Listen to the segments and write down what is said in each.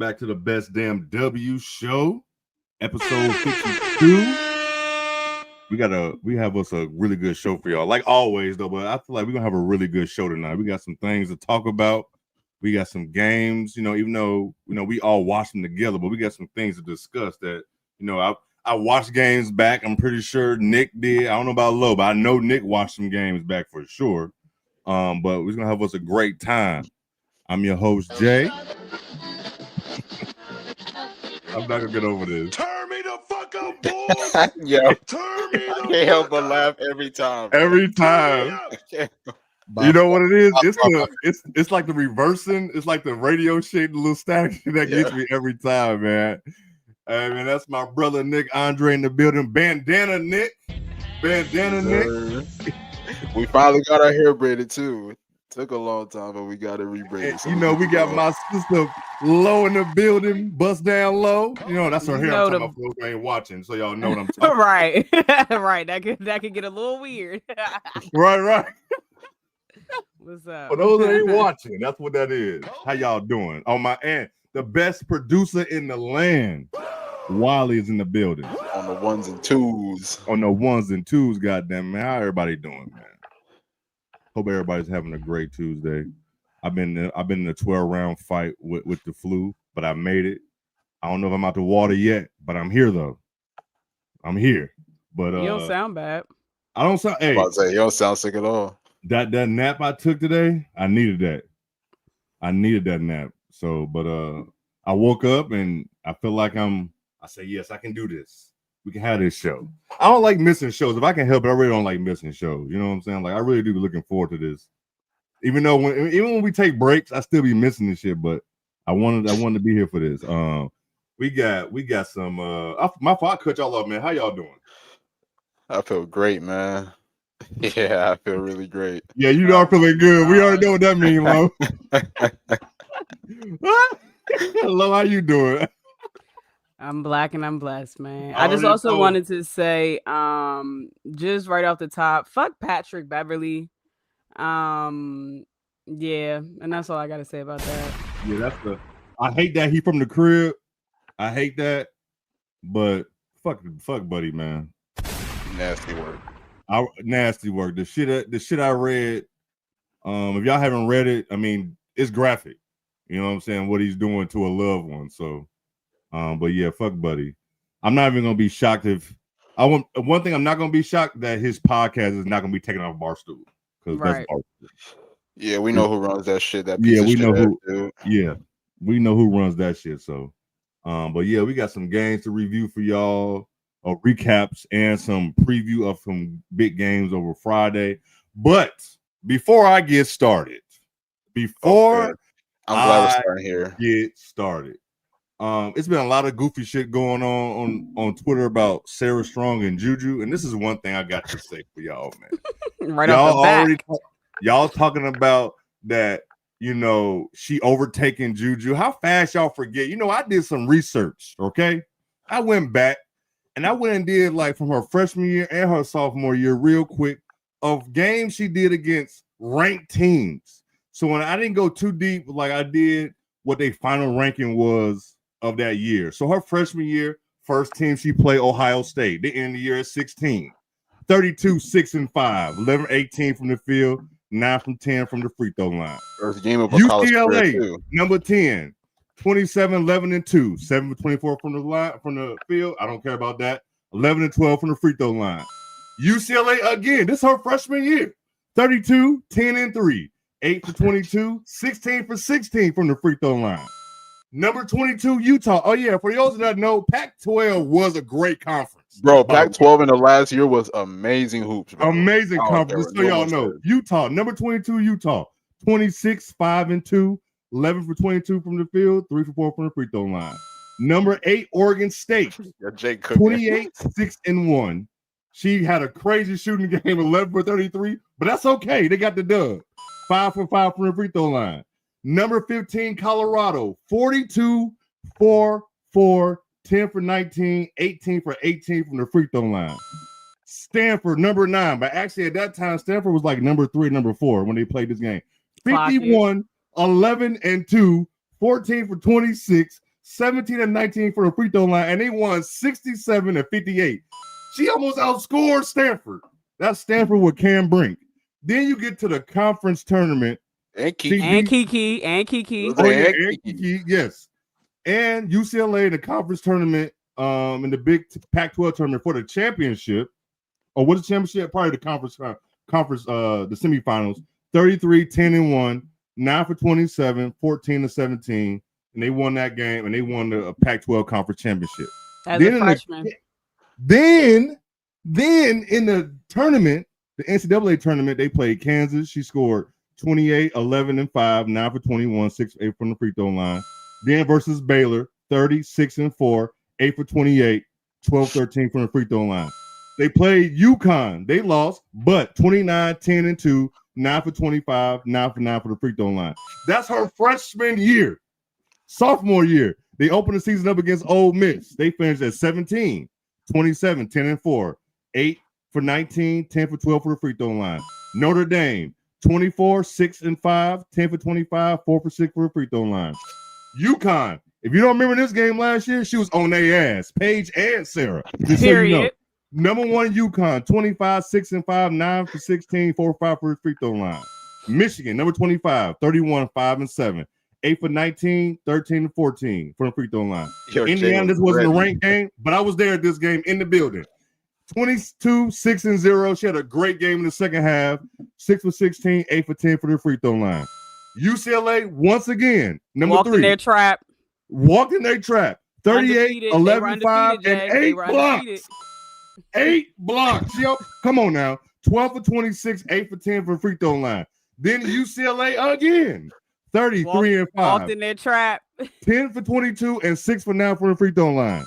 back to the Best Damn W Show, episode 52. We have us a really good show for y'all, like always though. But I feel like we're gonna have a really good show tonight. We got some things to talk about. We got some games, even though we all watch them together, but we got some things to discuss that I watched games back. I'm pretty sure Nick did. I don't know about Lo, but I know Nick watched some games back for sure. But we're gonna have us a great time. I'm your host, Jay. I'm not gonna get over this. Turn me the fuck up, boy. Yo, Turn me I the can't help fuck but up. laugh every time. Every time. You know what it is? It's like the reversing. It's like the radio shit, the little static that gets me every time, man. Hey, man, that's my brother Nick Andre in the building. Bandana Nick. Nick. We finally got our hair braided too. Took a long time, but we got it rebraided. So we got my sister Low in the building. Bust down Low. That's her hair. I'm talking about folks who ain't watching, so y'all know what I'm talking about. Right. Right. That could get a little weird. Right. What's up? For those that ain't watching, that's what that is. How y'all doing? On my end, the best producer in the land, Wally, is in the building. On the ones and twos. Goddamn, man. How everybody doing, man? Hope everybody's having a great Tuesday. I've been in a 12-round fight with the flu, but I made it. I don't know if I'm out the water yet, but I'm here though. I'm here. But you don't sound bad. I don't sound. Hey, I was about to say, you don't sound sick at all. That nap I took today, I needed that. I needed that nap. So, but I woke up and I feel like I say, yes, I can do this. We can have this show. I don't like missing shows. If I can help it, I really don't like missing shows. You know what I'm saying? Like, I really do be looking forward to this. Even when we take breaks, I still be missing this shit, but I wanted to be here for this. We got some my fault, I cut y'all off, man. How y'all doing? I feel great, man. Yeah, I feel really great. Yeah, you are feeling good. We already know what that means, Lo. Lo, how you doing? I'm black and I'm blessed, man. I just also wanted to say, just right off the top, fuck Patrick Beverly. Yeah, and that's all I gotta say about that. Yeah, I hate that he from the crib. I hate that, but fuck buddy, man. Nasty work. Nasty work. The shit I read. If y'all haven't read it, I mean, it's graphic. You know what I'm saying? What he's doing to a loved one. So, but yeah, fuck buddy. I'm not even gonna be shocked if one thing I'm not gonna be shocked that his podcast is not gonna be taken off Barstool. Because that's Barstool. Yeah, we know who runs that shit. We know who runs that shit. So, but yeah, we got some games to review for y'all, recaps and some preview of some big games over Friday. But before I get started, I'm glad we're starting here. It's been a lot of goofy shit going on Twitter about Sarah Strong and Juju, and this is one thing I got to say for y'all, man. Right off the back. Y'all talking about that, she overtaking Juju. How fast y'all forget? I did some research, okay? I went back and I went and did like from her freshman year and her sophomore year real quick of games she did against ranked teams. So when I didn't go too deep, like I did what their final ranking was of that year. So her freshman year, first team she played Ohio State. They ended the year at 16. 32, 6-5, 11-18 from the field, 9 from 10 from the free throw line. First game of UCLA, number 10, 27, 11-2, 7 for 24 from the field. I don't care about that. 11-12 from the free throw line. UCLA again. This is her freshman year. 32, 10-3, 8 for 22, 16 for 16 from the free throw line. Number 22, Utah. Oh yeah, for those that know, Pac-12 was a great conference. Bro, Pac-12 in the last year was amazing hoops. Bro. Amazing conference. So y'all know, Utah, number 22, Utah, 26, 5-2, 11 for 22 from the field, 3 for 4 from the free throw line. Number 8, Oregon State, 28, 6-1. She had a crazy shooting game, 11 for 33, but that's okay. They got the dub. 5 for 5 from the free throw line. Number 15, Colorado, 42, 4, 10 for 19, 18 for 18 from the free throw line. Stanford, number 9, but actually at that time, Stanford was like number 3, number 4 when they played this game. 51, 11-2, 14 for 26, 17 and 19 for the free throw line, and they won 67 and 58. She almost outscored Stanford. That's Stanford with Cam Brink. Then you get to the conference tournament. And Kiki. And Kiki. Oh, yeah, and Kiki, yes. And UCLA in the conference tournament, in the big Pac-12 tournament for the championship. Or what's the championship? Probably the conference, the semifinals. 33, 10 and 1, 9 for 27, 14 to 17. And they won that game, and they won the Pac-12 conference championship. As a freshman. Then in the tournament, the NCAA tournament, they played Kansas. She scored 28, 11 and 5, 9 for 21, 6 for 8 from the free throw line. Then versus Baylor, 36 and 4, 8 for 28, 12, 13 from the free throw line. They played UConn. They lost, but 29, 10 and 2, 9 for 25, 9 for 9 for the free throw line. That's her freshman year. Sophomore year, they opened the season up against Ole Miss. They finished at 17, 27, 10 and 4, 8 for 19, 10 for 12 for the free throw line. Notre Dame, 24, 6 and 5, 10 for 25, 4 for 6 for the free throw line. UConn, if you don't remember this game last year, she was on their ass. Paige and Sarah. Just Period. So you know. Number 1, UConn, 25, 6 and 5, 9 for 16, 4 for 5 for the free throw line. Michigan, number 25, 31, 5 and 7, 8 for 19, 13 and 14 from the free throw line. Indiana, this wasn't a ranked game, but I was there at this game in the building. 22, 6 and 0. She had a great game in the second half. 6 for 16, 8 for 10 for the free throw line. UCLA, once again, number 3. Walked in their trap. 38, Undefeated. 11, 5, and 8 blocks. 8 blocks. Come on now. 12 for 26, 8 for 10 for the free throw line. Then UCLA again. 33 and 5. Walked in their trap. 10 for 22 and 6 for 9 for the free throw line.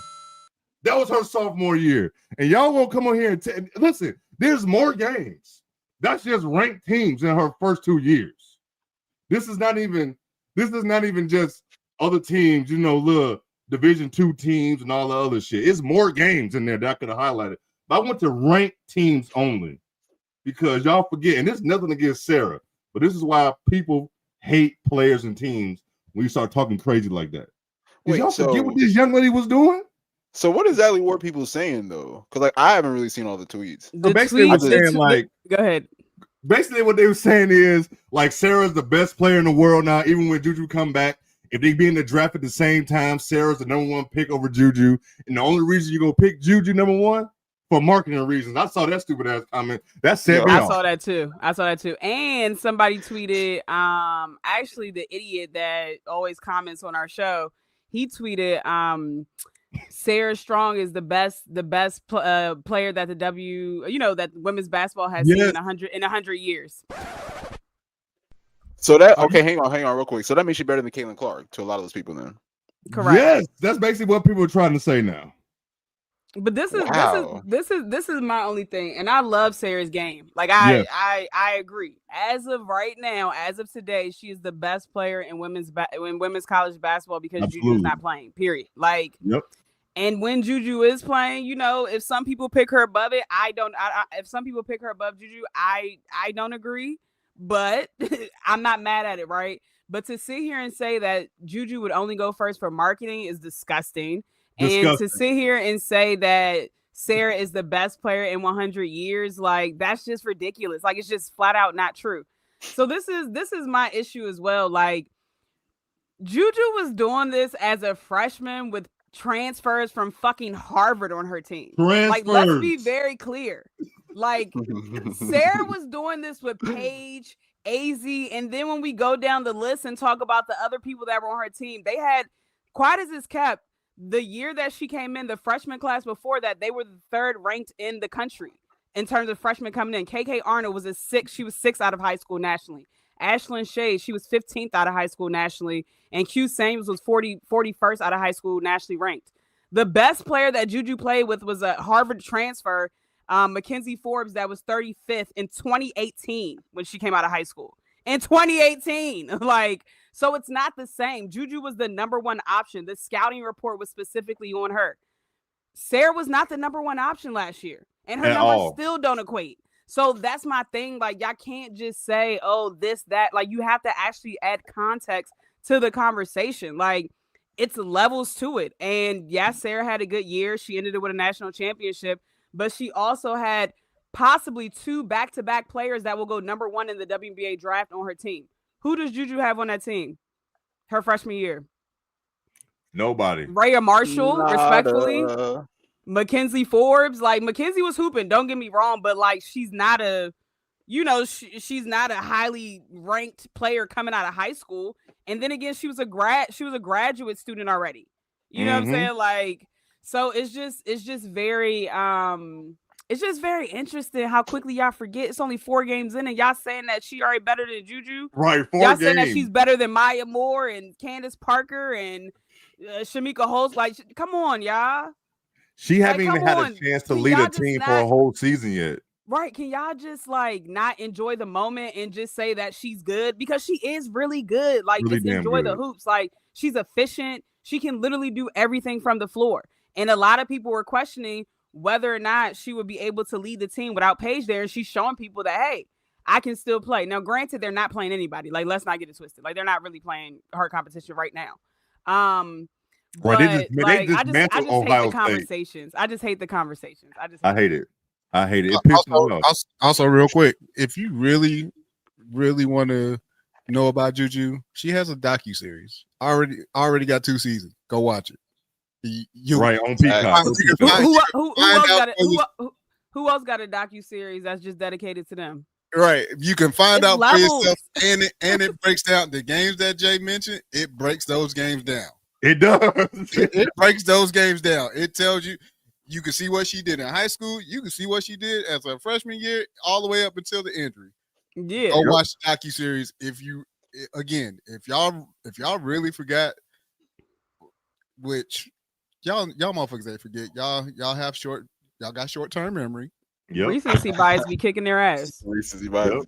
That was her sophomore year. And y'all won't come on here and listen, there's more games. That's just ranked teams in her first 2 years. This is not even just other teams, little Division II teams and all the other shit. It's more games in there that I could have highlighted. But I went to ranked teams only because y'all forget, and there's nothing against Sarah, but this is why people hate players and teams when you start talking crazy like that. Did y'all forget what this young lady was doing? So what exactly were people saying though? Because I haven't really seen all the tweets. So basically, go ahead. Basically, what they were saying is like Sarah's the best player in the world now. Even when Juju come back, if they be in the draft at the same time, Sarah's the number 1 pick over Juju, and the only reason you're gonna pick Juju number 1 for marketing reasons. I saw that stupid ass comment. That set me off. I saw that too. And somebody tweeted, actually the idiot that always comments on our show, he tweeted, Sarah Strong is the best player that that women's basketball has seen in 100 years. So that hang on real quick. So that makes you better than Caitlin Clark to a lot of those people then. Correct. Yes, that's basically what people are trying to say now. But this is my only thing, and I love Sarah's game. Like I agree. As of right now, as of today, she is the best player in women's college basketball because Juju's not playing. Period. Like, yep. And when Juju is playing, if some people pick her above it, I don't. If some people pick her above Juju, I don't agree. But I'm not mad at it, right? But to sit here and say that Juju would only go first for marketing is disgusting. And to sit here and say that Sarah is the best player in 100 years, like that's just ridiculous. Like it's just flat out not true. So this is my issue as well. Like Juju was doing this as a freshman with transfers from fucking Harvard on her team. Like let's be very clear. Like Sarah was doing this with Paige, AZ, and then when we go down the list and talk about the other people that were on her team, they had, quiet as it's kept, the year that she came in, the freshman class before that, they were the 3rd ranked in the country in terms of freshmen coming in. KK Arnold was she was 6th out of high school nationally. Ashlyn Shade, she was 15th out of high school nationally, and Q Sames was 41st out of high school nationally ranked. The best player that Juju played with was a Harvard transfer, Mackenzie Forbes, that was 35th in 2018 when she came out of high school. In 2018, like, so it's not the same. Juju was the number 1 option. The scouting report was specifically on her. Sarah was not the number 1 option last year, and her numbers still don't equate. So that's my thing. Like, y'all can't just say, oh, this, that. Like, you have to actually add context to the conversation. Like, it's levels to it. And yes, Sarah had a good year. She ended it with a national championship, but she also had possibly 2 back-to-back players that will go number 1 in the WNBA draft on her team. Who does Juju have on that team? Her freshman year. Nobody. Rhea Marshall, respectfully. Mackenzie Forbes. Like, Mackenzie was hooping, don't get me wrong, but like she's not a, she's not a highly ranked player coming out of high school. And then again, she was a graduate student already. You know what I'm saying? Like, so it's just very it's just very interesting how quickly y'all forget it's only 4 games in and y'all saying that she already better than Juju. Right, 4 y'all games. saying that she's better than Maya Moore and Candace Parker and Shamika Holtz. Like, come on, y'all. She haven't even had a chance to lead a team for a whole season yet. Right. Can y'all just like not enjoy the moment and just say that she's good? Because she is really good. Like, really just enjoy the hoops. Like, she's efficient. She can literally do everything from the floor. And a lot of people were questioning whether or not she would be able to lead the team without Paige there. And she's showing people that, hey, I can still play. Now, granted, they're not playing anybody. Like, let's not get it twisted. Like, they're not really playing her competition right now. But right, I just hate the conversations. I just hate the conversations. I hate it. I hate it. It pisses me off. Also, real quick, if you really want to know about Juju, she has a docuseries. Already got 2 seasons. Go watch it. Right on Peacock. Who else got a docuseries that's just dedicated to them? Right. You can find out for yourself, and it breaks down the games that Jay mentioned. It breaks those games down. It does. It breaks those games down. It tells you can see what she did in high school. You can see what she did as a freshman year, all the way up until the injury. Yeah. Go watch the docuseries. If y'all really forgot, which y'all motherfuckers ain't forget. Y'all got short-term memory. Yep. Recency bias be kicking their ass. Recency bias.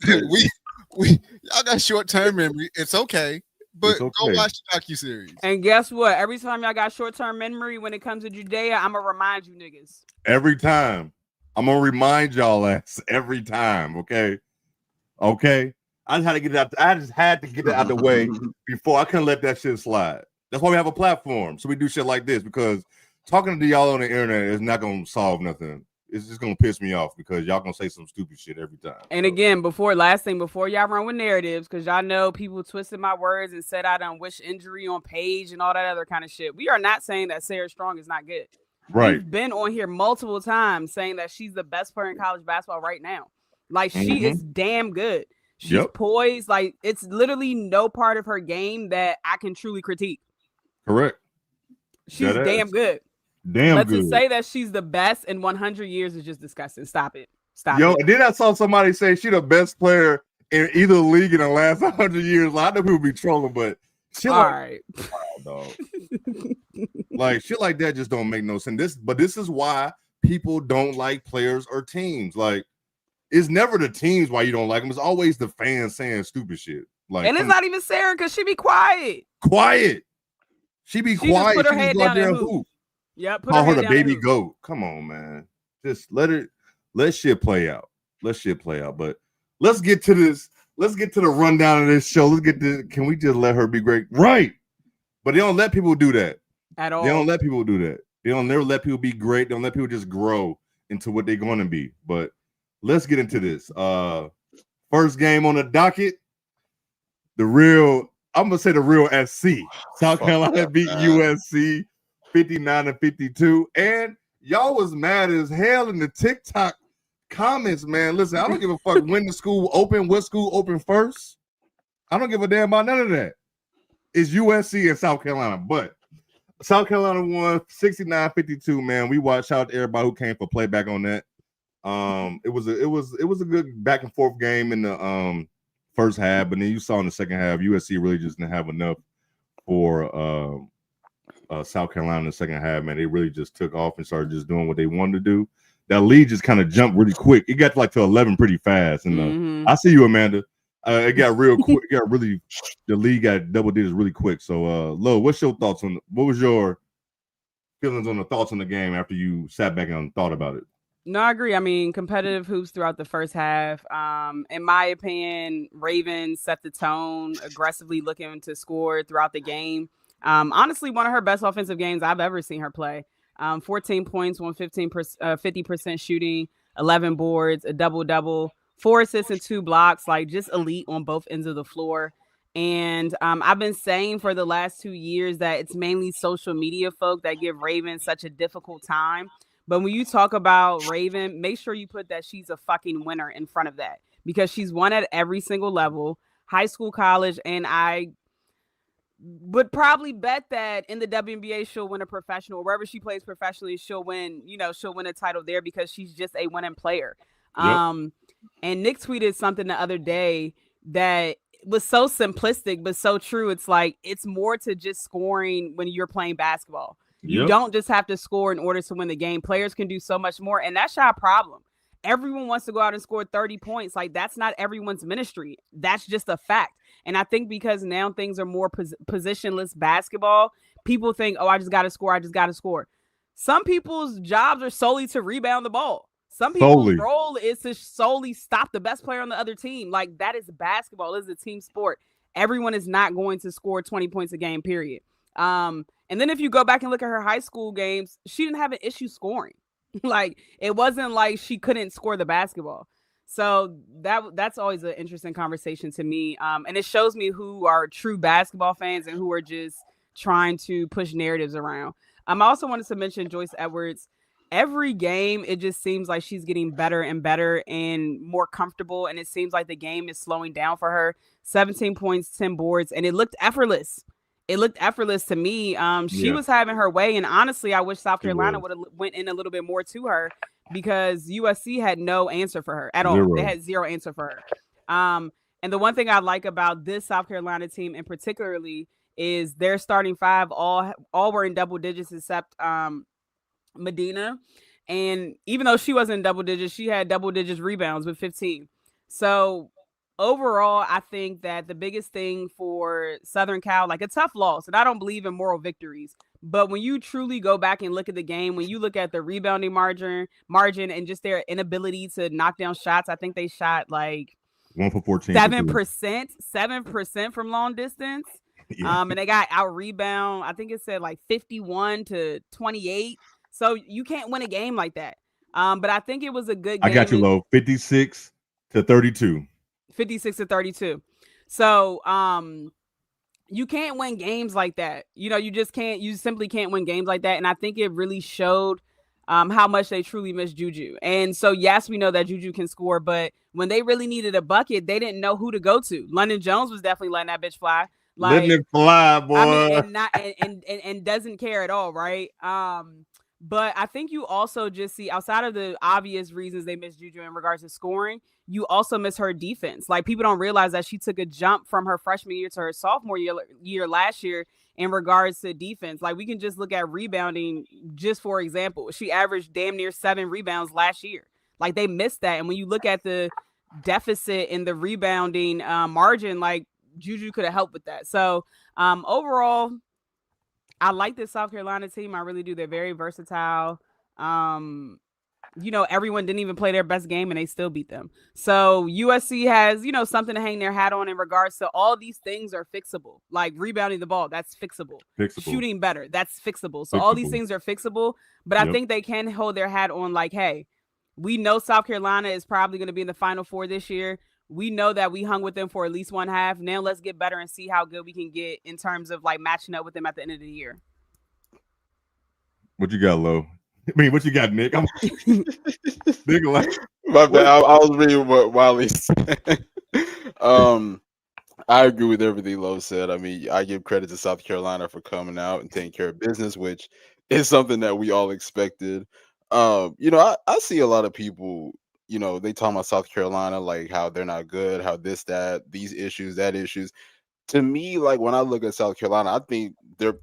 we y'all got short-term memory. It's okay. But go watch the docuseries. And guess what? Every time y'all got short-term memory when it comes to Judea, I'm going to remind you niggas. Every time. I'm going to remind y'all ass every time, okay? Okay? I just had to get it out the way before. I couldn't let that shit slide. That's why we have a platform. So we do shit like this, because talking to y'all on the internet is not going to solve nothing. It's just gonna piss me off because y'all gonna say some stupid shit every time. And again, before y'all run with narratives, because y'all know people twisted my words and said I done wish injury on Paige and all that other kind of shit. We are not saying that Sarah Strong is not good. Right. We've been on here multiple times saying that she's the best player in college basketball right now. Like, she is damn good. She's poised. Like, it's literally no part of her game that I can truly critique. Correct. She's damn good. Damn good. To say that she's the best in 100 years is just disgusting. Stop it. And then I saw somebody say she the best player in either league in the last 100 years. Like, I know people be trolling, but shit wow, dog. Like, shit like that just don't make no sense. This is why people don't like players or teams. Like, it's never the teams why you don't like them. It's always the fans saying stupid shit. Like, and it's not even Sarah, because she be quiet. She be quiet. Just put her head down and hoop. Yeah, call her the baby goat. Come on, man. Just let shit play out. But let's get to this. Let's get to the rundown of this show. Can we just let her be great? Right. But they don't let people do that. At all. They don't let people do that. They don't never let people be great. They don't let people just grow into what they're going to be. But let's get into this. First game on the docket. I'm going to say the real SC. South Carolina beat USC 59-52, and y'all was mad as hell in the TikTok comments, man. Listen, I don't give a fuck when the school open, what school open first. I don't give a damn about none of that. It's USC and South Carolina, but South Carolina won 69-52, man. We watched out to everybody who came for playback on that. It was a good back and forth game in the first half, but then you saw in the second half, USC really just didn't have enough for South Carolina in the second half, man. They really just took off and started just doing what they wanted to do. That lead just kind of jumped really quick. It got to 11 pretty fast. And I see you, Amanda. It got real quick. The lead got double digits really quick. So, Lo, what was your feelings on the thoughts on the game after you sat back and thought about it? No, I agree. I mean, competitive hoops throughout the first half. In my opinion, Ravens set the tone, aggressively looking to score throughout the game. Honestly, one of her best offensive games I've ever seen her play. 14 points, 50% shooting, 11 boards, a double-double, 4 assists and 2 blocks, like just elite on both ends of the floor. And I've been saying for the last 2 years that it's mainly social media folk that give Raven such a difficult time. But when you talk about Raven, make sure you put that she's a fucking winner in front of that, because she's won at every single level, high school, college, and I would probably bet that in the WNBA she'll win a professional, wherever she plays professionally, she'll win a title there, because she's just a winning player. Yep. And Nick tweeted something the other day that was so simplistic but so true. It's like, it's more to just scoring when you're playing basketball. You don't just have to score in order to win the game. Players can do so much more, and that's our problem. Everyone wants to go out and score 30 points. Like, that's not everyone's ministry. That's just a fact. And I think because now things are more positionless basketball, people think, oh, I just got to score. I just got to score. Some people's jobs are solely to rebound the ball. Some people's role is to solely stop the best player on the other team. Like, that is basketball. It is a team sport. Everyone is not going to score 20 points a game, period. And then if you go back and look at her high school games, she didn't have an issue scoring. Like, it wasn't like she couldn't score the basketball. So that's always an interesting conversation to me. And it shows me who are true basketball fans and who are just trying to push narratives around. I also wanted to mention Joyce Edwards. Every game, it just seems like she's getting better and better and more comfortable. And it seems like the game is slowing down for her. 17 points, 10 boards, and it looked effortless. It looked effortless to me. She was having her way. And honestly, I wish South Carolina would have went in a little bit more to her, because USC had no answer for her at all. They had zero answer for her. And the one thing I like about this South Carolina team in particularly is their starting five all were in double digits except Medina. And even though she wasn't in double digits, she had double digits rebounds with 15. So overall, I think that the biggest thing for Southern Cal, like, a tough loss, and I don't believe in moral victories, but when you truly go back and look at the game, when you look at the rebounding margin and just their inability to knock down shots, I think they shot like 1 for 14, 7% from long distance. And they got out rebound. I think it said like 51-28. So you can't win a game like that. But I think it was a good game. I got you, Lo. 56-32. 56-32. So you can't win games like that. You simply can't win games like that. And I think it really showed how much they truly miss Juju. And so, yes, we know that Juju can score, but when they really needed a bucket, they didn't know who to go to. London Jones was definitely letting that bitch fly. Letting it fly, boy. I mean, and doesn't care at all, right? But I think you also just see, outside of the obvious reasons they miss Juju in regards to scoring, you also miss her defense. Like, people don't realize that she took a jump from her freshman year to her sophomore year last year in regards to defense. Like, we can just look at rebounding, just for example. She averaged damn near 7 rebounds last year. Like, they missed that. And when you look at the deficit in the rebounding margin, like, Juju could have helped with that. So overall, I like this South Carolina team. I really do. They're very versatile. Everyone didn't even play their best game and they still beat them. So USC has, something to hang their hat on in regards to all these things are fixable. Like rebounding the ball, that's fixable. Shooting better, that's fixable. So all these things are fixable. But I think they can hold their hat on like, hey, we know South Carolina is probably going to be in the Final Four this year. We know that we hung with them for at least one half. Now let's get better and see how good we can get in terms of like matching up with them at the end of the year. What you got, Lo? I mean, what you got, Nick? My bad. I was reading what Wiley said. I agree with everything Lo said. I mean, I give credit to South Carolina for coming out and taking care of business, which is something that we all expected. I see a lot of people, they talk about South Carolina, like how they're not good, how this, that, these issues, that issues. To me, like when I look at South Carolina, I think their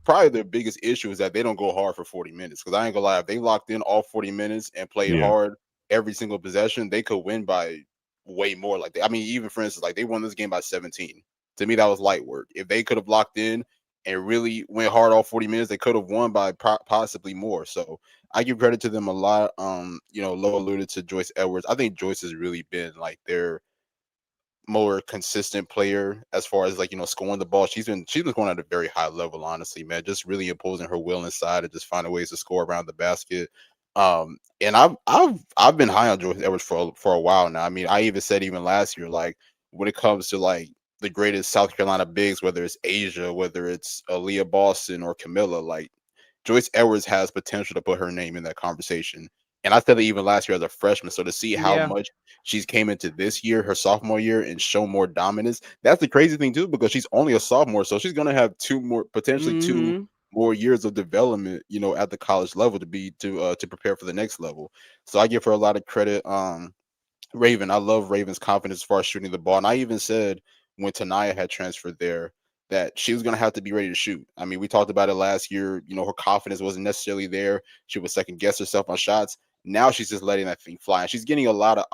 biggest issue is that they don't go hard for 40 minutes. Because I ain't gonna lie, if they locked in all 40 minutes and played hard every single possession, they could win by way more. Like even for instance, like they won this game by 17. To me, that was light work. If they could have locked in and really went hard all 40 minutes, they could have won by possibly more. So I give credit to them a lot. Lo alluded to Joyce Edwards. I think Joyce has really been like more consistent player as far as like, scoring the ball. She's been going at a very high level, honestly, man. Just really imposing her will inside and just finding ways to score around the basket. And I've been high on Joyce Edwards for a while now. I mean, I even said even last year, like when it comes to like the greatest South Carolina bigs, whether it's Asia, whether it's Aaliyah Boston or Camilla, like Joyce Edwards has potential to put her name in that conversation. And I said it even last year as a freshman. So to see how much she's came into this year, her sophomore year, and show more dominance, that's the crazy thing too, because she's only a sophomore. So she's gonna have potentially two more years of development, at the college level to prepare for the next level. So I give her a lot of credit. Raven, I love Raven's confidence as far as shooting the ball. And I even said when Tanaya had transferred there that she was going to have to be ready to shoot. I mean, we talked about it last year. Her confidence wasn't necessarily there. She would second guess herself on shots. Now she's just letting that thing fly. And she's getting a lot of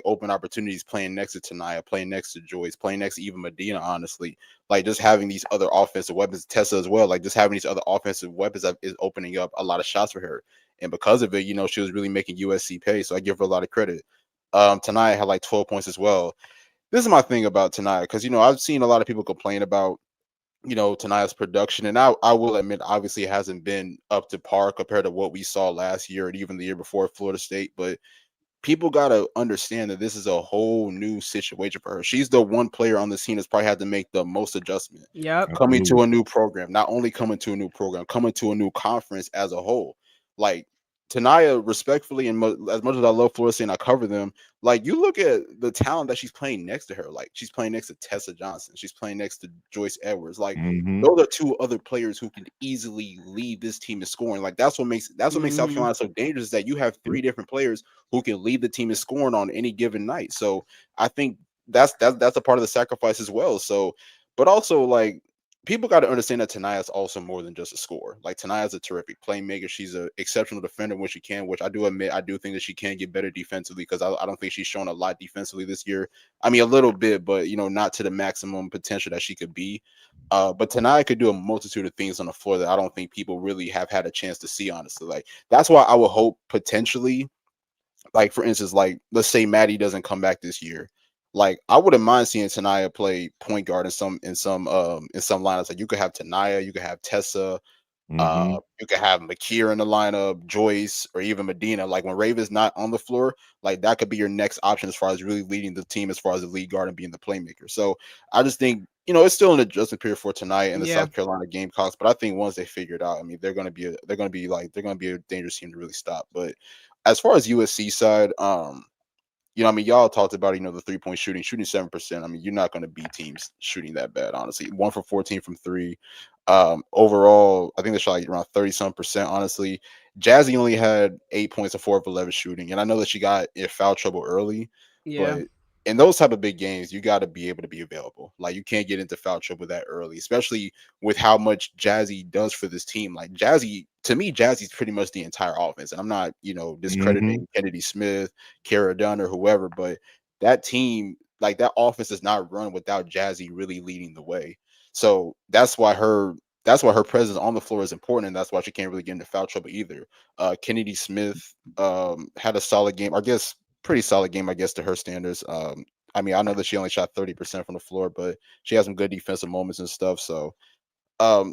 open opportunities playing next to Tanaya, playing next to Joyce, playing next to even Medina, honestly. Like just having these other offensive weapons, Tessa as well, like just having these other offensive weapons is opening up a lot of shots for her. And because of it, she was really making USC pay. So I give her a lot of credit. Tanaya had like 12 points as well. This is my thing about Tanaya, because I've seen a lot of people complain about Tanaya's production, and I will admit, obviously, it hasn't been up to par compared to what we saw last year and even the year before at Florida State. But people gotta understand that this is a whole new situation for her. She's the one player on the team that's probably had to make the most adjustment. Coming to a new program, not only coming to a new program, coming to a new conference as a whole. Like Tanaya, respectfully, and as much as I love Florida State and I cover them, like you look at the talent that she's playing next to her. Like she's playing next to Tessa Johnson. She's playing next to Joyce Edwards. Like those are two other players who can easily lead this team in scoring. Like that's what makes South Carolina so dangerous, is that you have three different players who can lead the team in scoring on any given night. So I think that's a part of the sacrifice as well. So, but also like people got to understand that Tanaya is also more than just a scorer. Like Tanaya is a terrific playmaker. She's an exceptional defender when she can, which I do admit, I do think that she can get better defensively, because I don't think she's shown a lot defensively this year. I mean, a little bit, but not to the maximum potential that she could be. But Tanaya could do a multitude of things on the floor that I don't think people really have had a chance to see, honestly. Like that's why I would hope potentially, like for instance, like let's say Maddie doesn't come back this year. Like I wouldn't mind seeing Tanaya play point guard in some lineups. Like you could have Tanaya, you could have Tessa, you could have Makir in the lineup, Joyce, or even Medina. Like when Raven's not on the floor, like that could be your next option as far as really leading the team as far as the lead guard and being the playmaker. So I just think it's still an adjustment period for Tanaya and the South Carolina Gamecocks. But I think once they figure it out, I mean they're gonna be a dangerous team to really stop. But as far as USC side, I mean, y'all talked about, the 3-point shooting 7%. I mean, you're not going to beat teams shooting that bad, honestly. 1 for 14 from 3. Overall, I think they shot like around 30-some%, honestly. Jazzy only had 8 points and 4 of 11 shooting. And I know that she got in foul trouble early, but in those type of big games, you got to be able to be available. Like you can't get into foul trouble that early, especially with how much Jazzy does for this team. Like to me, Jazzy's pretty much the entire offense. And I'm not, discrediting Kennedy Smith, Kara Dunn, or whoever, but that team, like that offense does not run without Jazzy really leading the way. So that's why her presence on the floor is important, and that's why she can't really get into foul trouble either. Kennedy Smith had a solid game, I guess. Pretty solid game, I guess, to her standards. I mean, I know that she only shot 30% from the floor, but she has some good defensive moments and stuff. So I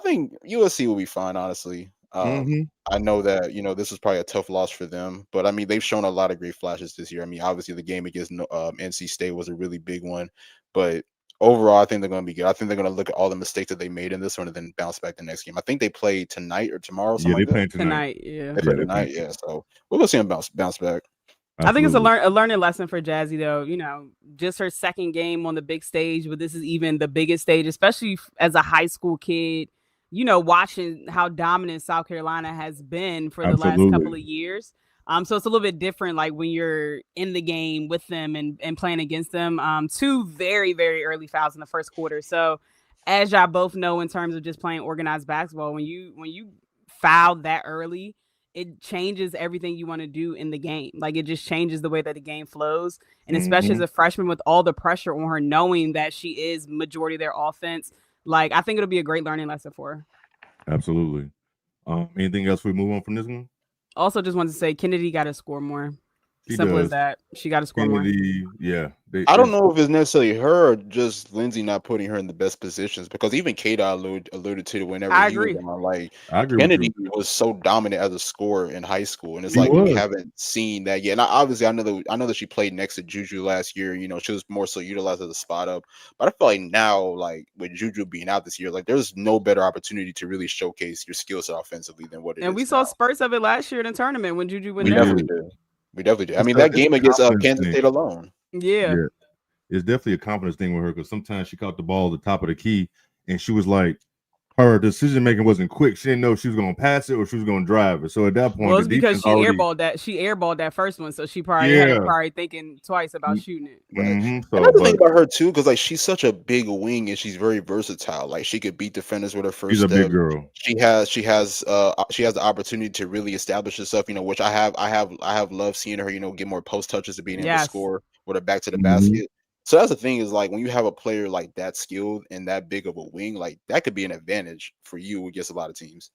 think USC will be fine, honestly. I know that, this is probably a tough loss for them, but I mean, they've shown a lot of great flashes this year. I mean, obviously the game against NC State was a really big one, but overall, I think they're going to be good. I think they're going to look at all the mistakes that they made in this one and then bounce back the next game. I think they play tonight or tomorrow. Yeah, they play tonight. They play tonight. Yeah, so we're going to see them bounce back. Absolutely. I think it's a learning lesson for Jazzy, though. Just her second game on the big stage, but this is even the biggest stage, especially as a high school kid. Watching how dominant South Carolina has been for the last couple of years. So it's a little bit different, like when you're in the game with them and playing against them. 2 very, very early fouls in the first quarter. So as y'all both know, in terms of just playing organized basketball, when you foul that early, it changes everything you want to do in the game. Like it just changes the way that the game flows. And especially as a freshman with all the pressure on her, knowing that she is majority of their offense, like I think it'll be a great learning lesson for her. Absolutely. Anything else we move on from this one? Also, just wanted to say Kennedy got to score more. Simple as that. She got to score more. Yeah. I don't know if it's necessarily her or just Lindsay not putting her in the best positions, because even Kata alluded to it whenever I he was agree. on. Like, I agree Kennedy was so dominant as a scorer in high school, and it's like we haven't seen that yet. And obviously, I know that she played next to Juju last year. You know, she was more so utilized as a spot up. But I feel like now, like with Juju being out this year, like there's no better opportunity to really showcase your skill set offensively than what it is. And we saw spurts of it last year in the tournament when Juju went down. We definitely did. I mean, that game against Kansas State alone. Yeah. It's definitely a confidence thing with her, because sometimes she caught the ball at the top of the key and she was like, her decision making wasn't quick. She didn't know if she was going to pass it or she was going to drive it. So at that point, well, it's because she airballed that first one, so she probably had her thinking twice about shooting it. Right. So, another thing about her too, because like she's such a big wing and she's very versatile. Like she could beat defenders with her first step. She's a big girl. She has the opportunity to really establish herself. You know, which I have loved seeing her. You know, get more post touches to being able to score with her back to the basket. So that's the thing, is like when you have a player like that skilled and that big of a wing, like that could be an advantage for you against a lot of teams.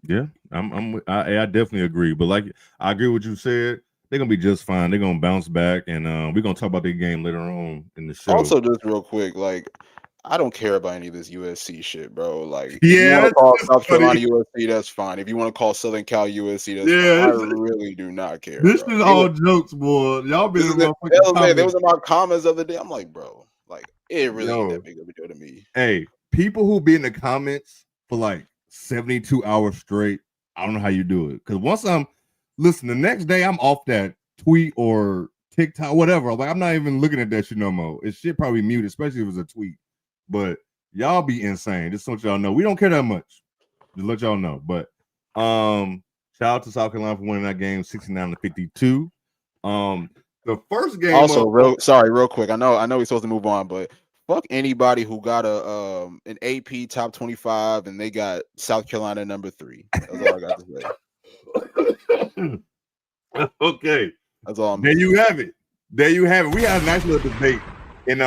Yeah, I definitely agree. But like I agree with what you said. They're gonna be just fine. They're gonna bounce back, and we're gonna talk about the game later on in the show. Also, just real quick, like I don't care about any of this USC shit, bro. Like, if you want to call South Carolina USC, that's fine. If you want to call Southern Cal USC, that's fine. I really do not care. This is all jokes, boy. Y'all been in my there was in my comments the other day. I'm like, bro, like it really ain't that big of a deal to me. Hey, people who be in the comments for like 72 hours straight, I don't know how you do it. Because once the next day I'm off that tweet or TikTok, whatever. Like I'm not even looking at that shit no more. It shit probably muted, especially if it was a tweet. But y'all be insane. Just to let y'all know, we don't care that much. Just let y'all know. But shout out to South Carolina for winning that game 69-52. The first game. Also, real quick. I know we're supposed to move on, but fuck anybody who got an AP top 25 and they got South Carolina number 3. That's all I got to say. Okay. That's all. There you have it. We had a nice little debate in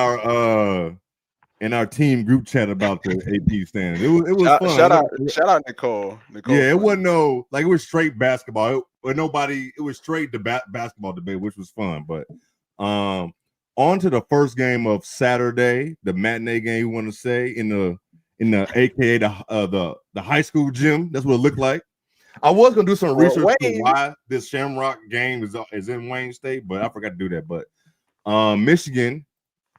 our team group chat about the AP standings. It was fun. Shout out Nicole. Yeah, it wasn't it was straight basketball. It was straight basketball debate, which was fun. But on to the first game of Saturday, the matinee game, you want to say, in the AKA the high school gym. That's what it looked like. I was gonna do some research to why this Shamrock game is in Wayne State, but I forgot to do that. But Michigan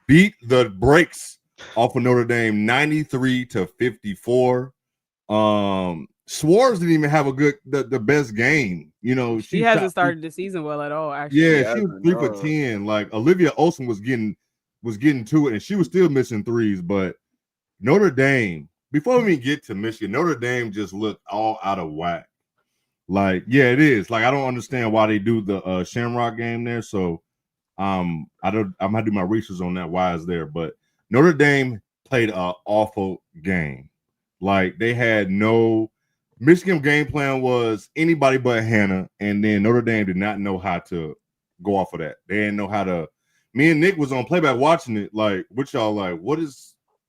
beat the brakes off of Notre Dame 93-54. Swartz didn't even have the best game. You know, she hasn't started the season well at all. Actually, yeah, she was 3 for 10. Like Olivia Olson was getting to it, and she was still missing threes. But Notre Dame, before we even get to Michigan, Notre Dame just looked all out of whack. Like, yeah, it is. Like, I don't understand why they do the Shamrock game there. So, I'm gonna do my research on that. Why is there? But Notre Dame played an awful game. Like, they had Michigan game plan was anybody but Hannah, and then Notre Dame did not know how to go off of that. They didn't know how to. Me and Nick was on playback watching it. Like, what y'all like?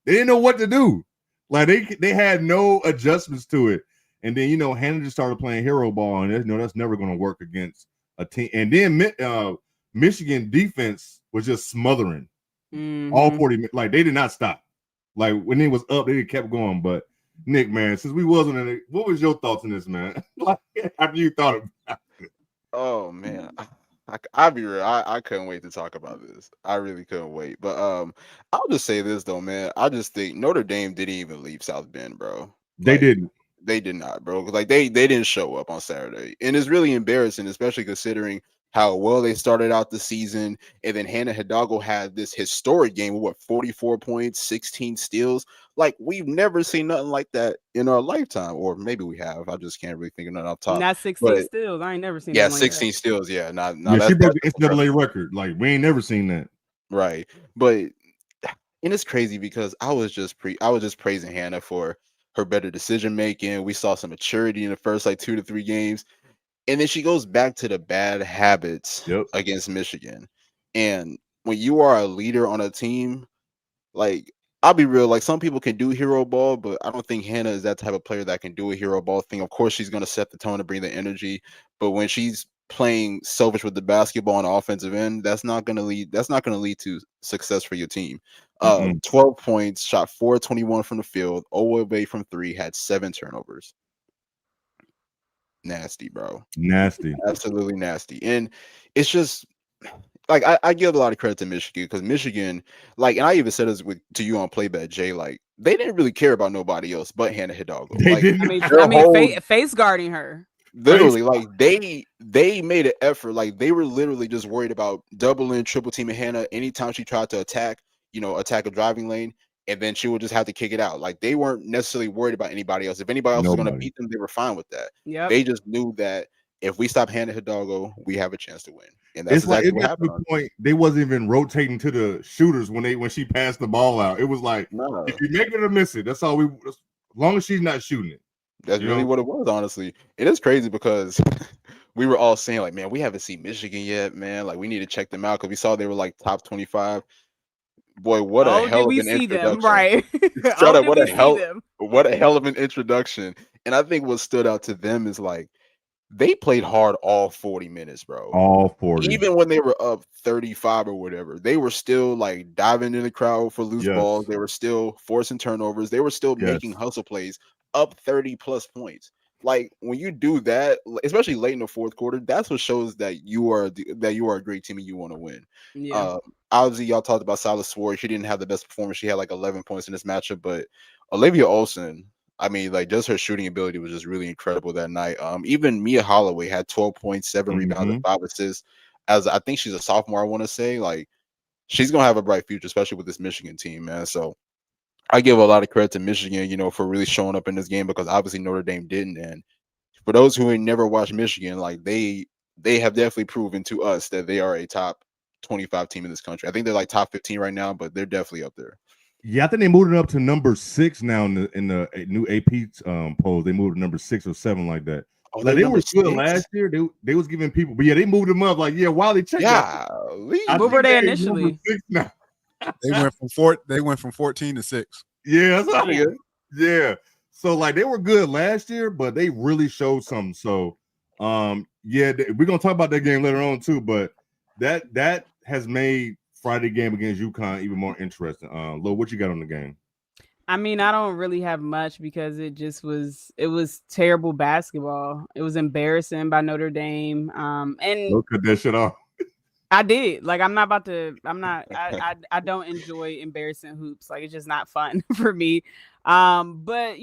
They didn't know what to do. Like, they had no adjustments to it. And then, Hannah just started playing hero ball, and that's never going to work against a team. And then Michigan defense was just smothering all 40 minutes. Like, they did not stop. Like, when it was up, they kept going. But Nick, man, since we wasn't in it, what was your thoughts on this, man? Like, after you thought about it? Oh man, I'll be real. I couldn't wait to talk about this. I really couldn't wait. But I'll just say this though, man. I just think Notre Dame didn't even leave South Bend, bro. They didn't. They did not, bro. Like they didn't show up on Saturday, and it's really embarrassing, especially considering how well they started out the season. And then Hannah Hidalgo had this historic game with 44 points, 16 steals. Like, we've never seen nothing like that in our lifetime, or maybe we have. I just can't really think of nothing off top. Not 16 steals. I ain't never seen. Yeah, 16 steals. Yeah, not. Yeah, she broke the NCAA record. Like, we ain't never seen that. Right, but and it's crazy because I was just praising Hannah for her better decision making. We saw some maturity in the first 2 to 3 games. And then she goes back to the bad habits against Michigan. And when you are a leader on a team, like, I'll be real, like, some people can do hero ball, but I don't think Hannah is that type of player that can do a hero ball thing. Of course, she's going to set the tone to bring the energy. But when she's playing selfish with the basketball on the offensive end, that's not going to lead to success for your team. 12 points, shot 4-21 from the field, 0 away from 3, had 7 turnovers. Nasty, bro. Nasty. Absolutely nasty. And it's just like I give a lot of credit to Michigan, because Michigan, like, and I even said this to you on Playback, Jay, like, they didn't really care about nobody else but Hannah Hidalgo. They like, didn't. Face guarding her. Literally, like, they made an effort. Like, they were literally just worried about doubling, triple teaming Hannah anytime she tried to attack a driving lane, and then she would just have to kick it out. Like, they weren't necessarily worried about anybody else. If anybody else was going to beat them, they were fine with that. Yep. They just knew that if we stop Hannah Hidalgo, we have a chance to win. And that's It's exactly like, what happened. To the point, they wasn't even rotating to the shooters when she passed the ball out. It was like, if you make it or miss it, that's all as long as she's not shooting it. That's really what it was, honestly. It is crazy because we were all saying, like, man, we haven't seen Michigan yet, man. Like, we need to check them out because we saw they were like top 25. Boy, what a hell of an introduction. Right. What a hell of an introduction. And I think what stood out to them is, like, they played hard all 40 minutes, bro. All 40. Even when they were up 35 or whatever, they were still, like, diving in the crowd for loose balls. They were still forcing turnovers. They were still making hustle plays, up 30 plus points. Like, when you do that, especially late in the fourth quarter, that's what shows that you are a great team and you want to win. Yeah. Obviously, y'all talked about Silas Sword. She didn't have the best performance. She had like 11 points in this matchup, but Olivia Olsen, I mean, like, just her shooting ability was just really incredible that night. Even Mia Holloway had 12 points, 7 rebounds, and 5 assists. As I think she's a sophomore, I want to say, like, she's gonna have a bright future, especially with this Michigan team, man. So I give a lot of credit to Michigan, for really showing up in this game, because obviously Notre Dame didn't. And for those who ain't never watched Michigan, like, they have definitely proven to us that they are a top 25 team in this country. I think they're like top 15 right now, but they're definitely up there. Yeah, I think they moved it up to number 6 now in the new AP poll. They moved to number 6 or 7 like that. Oh, like, they were good last year. They was giving people, but yeah, they moved them up. Like, while they checked out. What were they initially? Now. They went from 14 to 6. Yeah, that's good. Yeah. So, like, they were good last year, but they really showed something. So, we're gonna talk about that game later on too. But that has made Friday game against UConn even more interesting. Lo, what you got on the game? I mean, I don't really have much because it was terrible basketball. It was embarrassing by Notre Dame. And cut that shit off. I did. Like, I don't enjoy embarrassing hoops. Like, it's just not fun for me. But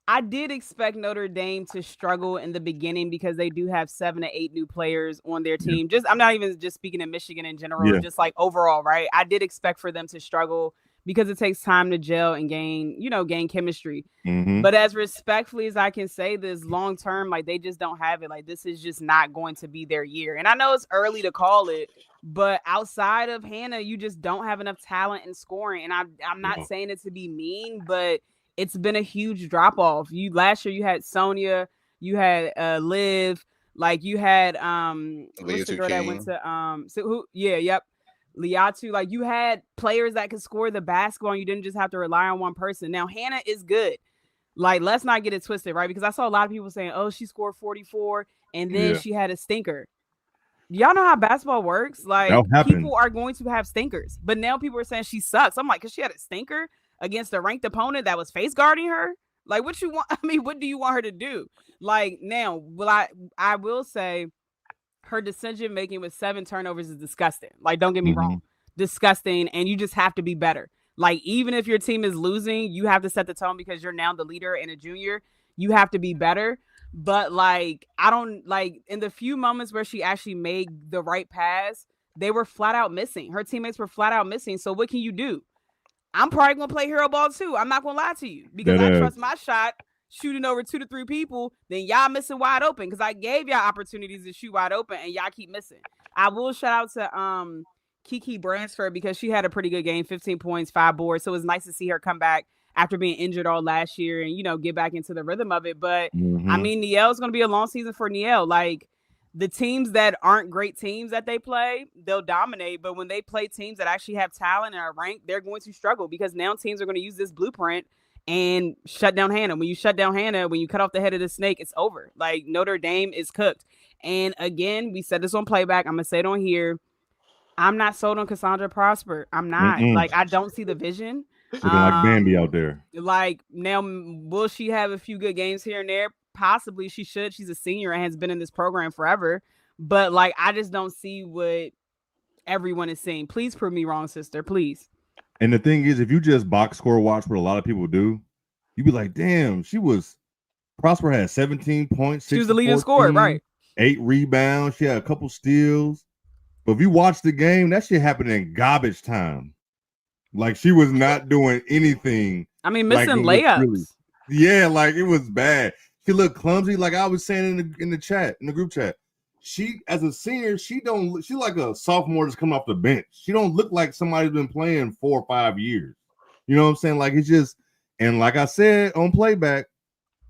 I did expect Notre Dame to struggle in the beginning because they do have 7 to 8 new players on their team. I'm not even just speaking of Michigan in general, just like overall, right? I did expect for them to struggle because it takes time to gel and gain chemistry. Mm-hmm. But as respectfully as I can say this, long term, like, they just don't have it. Like, this is just not going to be their year. And I know it's early to call it, but outside of Hannah, you just don't have enough talent in scoring. And I'm not saying it to be mean, but it's been a huge drop off. Last year you had Sonia, you had Liv, like you had what's the girl that went to Liatu. Like, you had players that could score the basketball and you didn't just have to rely on one person. Now Hannah is good. Like, let's not get it twisted, right? Because I saw a lot of people saying, oh, she scored 44 and then she had a stinker. Y'all know how basketball works. Like, people are going to have stinkers, but now people are saying she sucks. I'm like, because she had a stinker against a ranked opponent that was face guarding her. Like, what you want? I mean, what do you want her to do? Like, now, I will say her decision making with 7 turnovers is disgusting. Like, don't get me wrong, disgusting. And you just have to be better. Like, even if your team is losing, you have to set the tone because you're now the leader and a junior. You have to be better. But, like, I don't, like, in the few moments where she actually made the right pass, they were flat out missing. Her teammates were flat out missing. So what can you do? I'm probably going to play hero ball too. I'm not going to lie to you because I trust my shot shooting over 2 to 3 people. Then y'all missing wide open because I gave y'all opportunities to shoot wide open and y'all keep missing. I will shout out to Kiki Bransford because she had a pretty good game, 15 points, 5 boards. So it was nice to see her come back after being injured all last year and, get back into the rhythm of it. But I mean, Nielle's going to be a long season for Nielle. Like, the teams that aren't great teams that they play, they'll dominate. But when they play teams that actually have talent and are ranked, they're going to struggle because now teams are going to use this blueprint and shut down Hannah. When you shut down Hannah, when you cut off the head of the snake, it's over. Like Notre Dame is cooked. And again, we said this on playback. I'm gonna say it on here. I'm not sold on Cassandra Prosper. I'm not. Like, I don't see the vision. Looking like Bambi out there. Like, now, will she have a few good games here and there? Possibly she should. She's a senior and has been in this program forever. But, like, I just don't see what everyone is seeing. Please prove me wrong, sister. Please. And the thing is, if you just box score watch what a lot of people do, you'd be like, damn, Prosper had 17 points. She was the leading scorer, right? 8 rebounds. She had a couple steals. But if you watch the game, that shit happened in garbage time. Like, she was not doing anything. I mean, missing layups. Yeah, like, it was bad. She looked clumsy, like I was saying in the chat, in the group chat. She, as a senior, she's like a sophomore just coming off the bench. She don't look like somebody's been playing 4 or 5 years. You know what I'm saying? Like, it's just, and like I said on playback,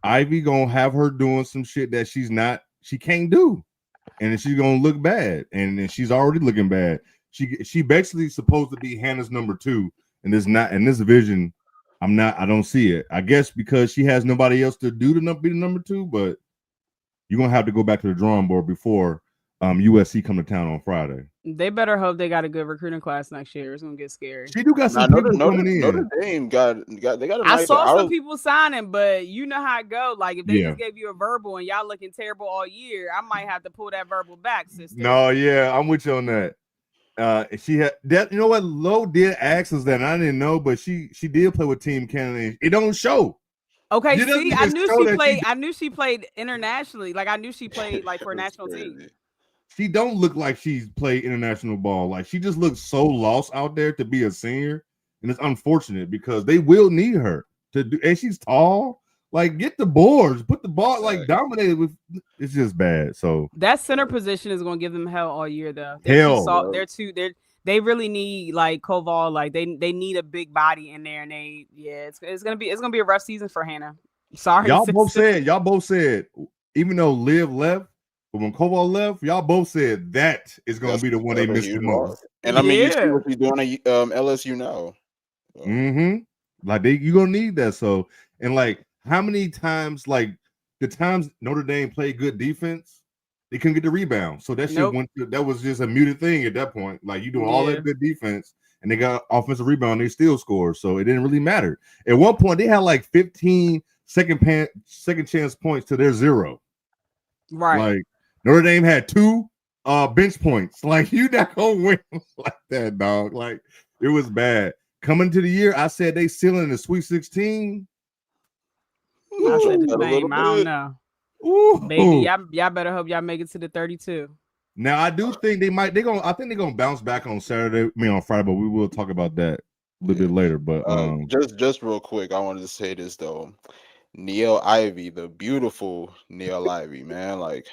Ivy gonna have her doing some shit that she can't do. And she's gonna look bad, and she's already looking bad. She basically supposed to be Hannah's number 2, and it's not in this division. I don't see it. I guess because she has nobody else to be the number 2, but you're gonna have to go back to the drawing board before USC come to town on Friday. They better hope they got a good recruiting class next year. It's gonna get scary. She do got some people coming in. Notre Dame got a nice. I saw some people signing, but you know how it go. Like if they just gave you a verbal and y'all looking terrible all year, I might have to pull that verbal back, sister. No, yeah, I'm with you on that. She had that. You know what? Lowe did ask us that. And I didn't know, but she did play with Team Canada. It don't show. Okay, see, I knew she played. I knew she played internationally. Like I knew she played like for a national team. She don't look like she's played international ball. Like she just looks so lost out there to be a senior, and it's unfortunate because they will need her to do. And she's tall. Like get the boards, put the ball, like dominate it with. It's just bad. So that center position is going to give them hell all year, though. They really need like Koval. Like they need a big body in there, and it's gonna be a rough season for Hannah. Sorry, y'all both said even though Liv left. But when Koval left, y'all both said that is going to be the one they missed the most. And I mean, you see what she's doing at LSU now. So. Like you're going to need that. So, and like how many times, like the times Notre Dame played good defense, they couldn't get the rebound. So that shit that was just a muted thing at that point. Like you do all that good defense and they got offensive rebound, they still scored. So it didn't really matter. At one point, they had like 15 second chance points to their 0. Right. Like, Notre Dame had 2 bench points. Like, you not gonna win like that, dog. Like, it was bad. Coming to the year, I said they still in the Sweet 16. I said the same. I don't know. Ooh. Baby, y'all better hope y'all make it to the 32. Now, I do think I think they're gonna bounce back on Saturday. I mean on Friday, but we will talk about that a little bit later. But just real quick, I wanted to say this though. Niele Ivy, the beautiful Niele Ivy, man. Like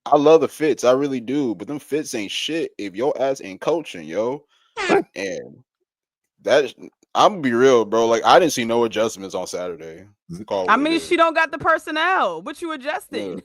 I love the fits, I really do, but them fits ain't shit if your ass ain't coaching, yo. And that I'm gonna be real, bro. Like I didn't see no adjustments on Saturday. I mean, she don't got the personnel. What you adjusting?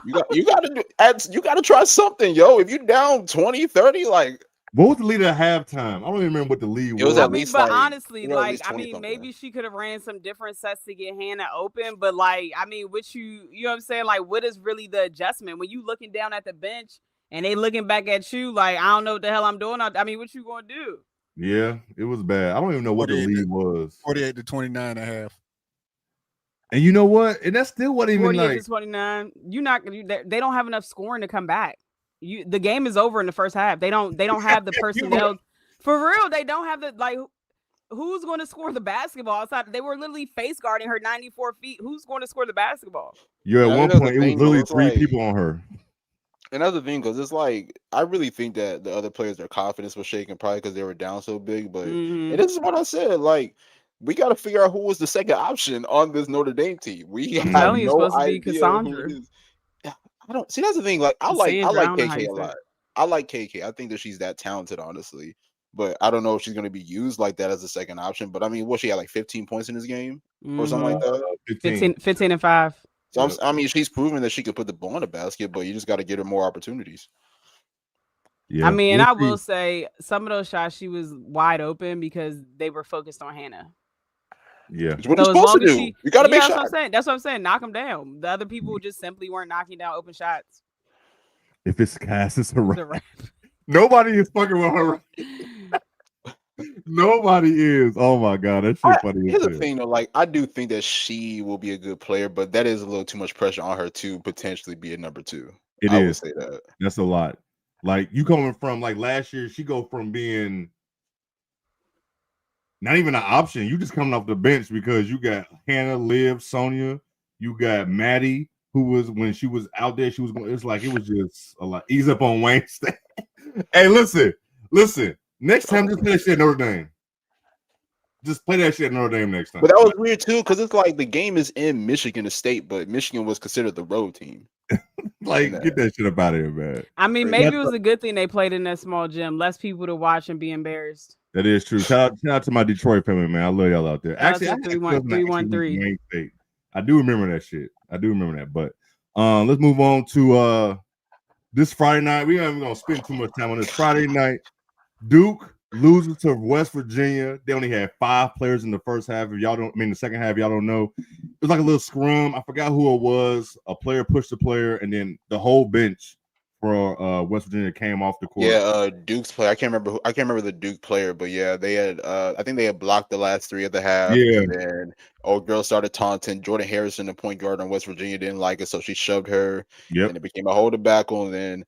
Yeah. You gotta try something, yo. If you down 20, 30, like what was the lead at halftime? I don't even remember what the lead was. It was at least but honestly, like I mean, maybe she could have ran some different sets to get Hannah open. But like, I mean, you know what I'm saying? Like, what is really the adjustment when you looking down at the bench and they looking back at you? Like, I don't know what the hell I'm doing. I mean, what you gonna do? Yeah, it was bad. I don't even know what the lead was. 48 to 29 and a half. And you know what? And that's still what even 48 like to 29. They don't have enough scoring to come back. The game is over in the first half. They don't have the personnel for real. They don't have who's going to score the basketball outside? They were literally face guarding her 94 feet. Who's going to score the basketball? Yeah, at one point it was literally 3 people on her. And that's the thing, because it's like I really think that the other players, their confidence was shaken, probably because they were down so big. But and this is what I said, like we got to figure out who was the second option on this Notre Dame team. We have no supposed idea. To be Cassandra. I don't see. That's the thing. Like I like KK a lot. I like KK. I think that she's that talented, honestly. But I don't know if she's going to be used like that as a second option. But I mean, what she had like 15 points in this game or something like that. 15 and 5. So I mean, she's proven that she could put the ball in the basket, but you just got to get her more opportunities. Yeah, I mean, I will say some of those shots she was wide open because they were focused on Hannah. Yeah. It's what So you're as supposed long to as do. she, You got to make that's what shots. I'm saying. That's what I'm saying. Knock them down. The other people just simply weren't knocking down open shots. If it's Cass, it's a The wrap. rap. Nobody is fucking with her. Nobody is. Oh my god, that shit funny. Here's as the hell. thing, though. Like, I do think that she will be a good player, but that is a little too much pressure on her to potentially be a number 2. It I is. would say that. That's a lot. Like you coming from like last year, she go from being not even an option. You just coming off the bench because you got Hannah, Liv, Sonia, you got Maddie, who was when she was out there, she was going. It's like it was just a lot. Ease up on Wayne State. Hey, listen. Next time, just play that shit at Notre Dame. Just play that shit at Notre Dame next time. But that was weird too, because it's like the game is in Michigan State, but Michigan was considered the road team. Like, get that shit up out of here, man. I mean, maybe it was a good thing they played in that small gym. Less people to watch and be embarrassed. That is true. Shout out to my Detroit family, man. I love y'all out there. Actually, I had 313. Wayne State. I do remember that shit. I do remember that. But let's move on to this Friday night. We ain't even gonna spend too much time on this Friday night. Duke loses to West Virginia. They only had 5 players in the first half. If y'all don't, the second half, y'all don't know. It was like a little scrum. I forgot who it was. A player pushed the player, and then the whole bench for West Virginia came off the court. Yeah, Duke's player. I can't remember the Duke player, but yeah, they had. I think they had blocked the last 3 of the half. Yeah. And then old girl started taunting Jordan Harrison, the point guard on West Virginia, didn't like it, so she shoved her. Yep. And it became a whole debacle. And then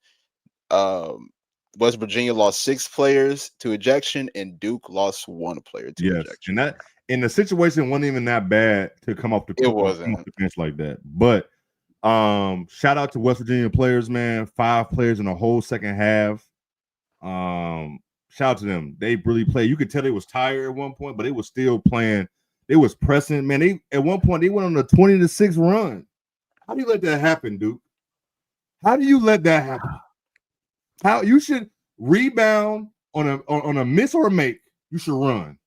West Virginia lost 6 players to ejection, and Duke lost 1 player to ejection. And that in the situation wasn't even that bad to come off the court. It wasn't. Come off the bench like that. But shout out to West Virginia players, man. 5 players in the whole second half. Shout out to them. They really played. You could tell they was tired at one point, but they was still playing. They was pressing, man. They at one point they went on a 20-6 run. How do you let that happen, Duke? How do you let that happen? How you should rebound on a miss or a make, you should run.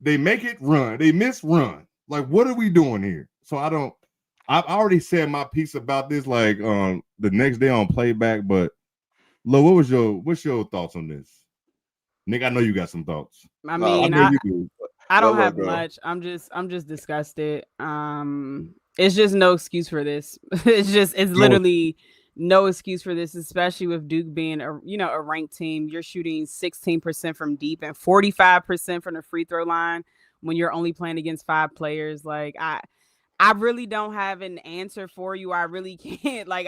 They make it, run. They miss, run. Like, what are we doing here? So I've already said my piece about this, like the next day on playback. But Lo, what's your thoughts on this? Nick, I know you got some thoughts. I mean, I don't have much. I'm just disgusted. It's just no excuse for this. It's literally no excuse for this, especially with Duke being a ranked team. You're shooting 16% from deep and 45% from the free throw line when you're only playing against 5 players. Like I really don't have an answer for you. I really can't. Like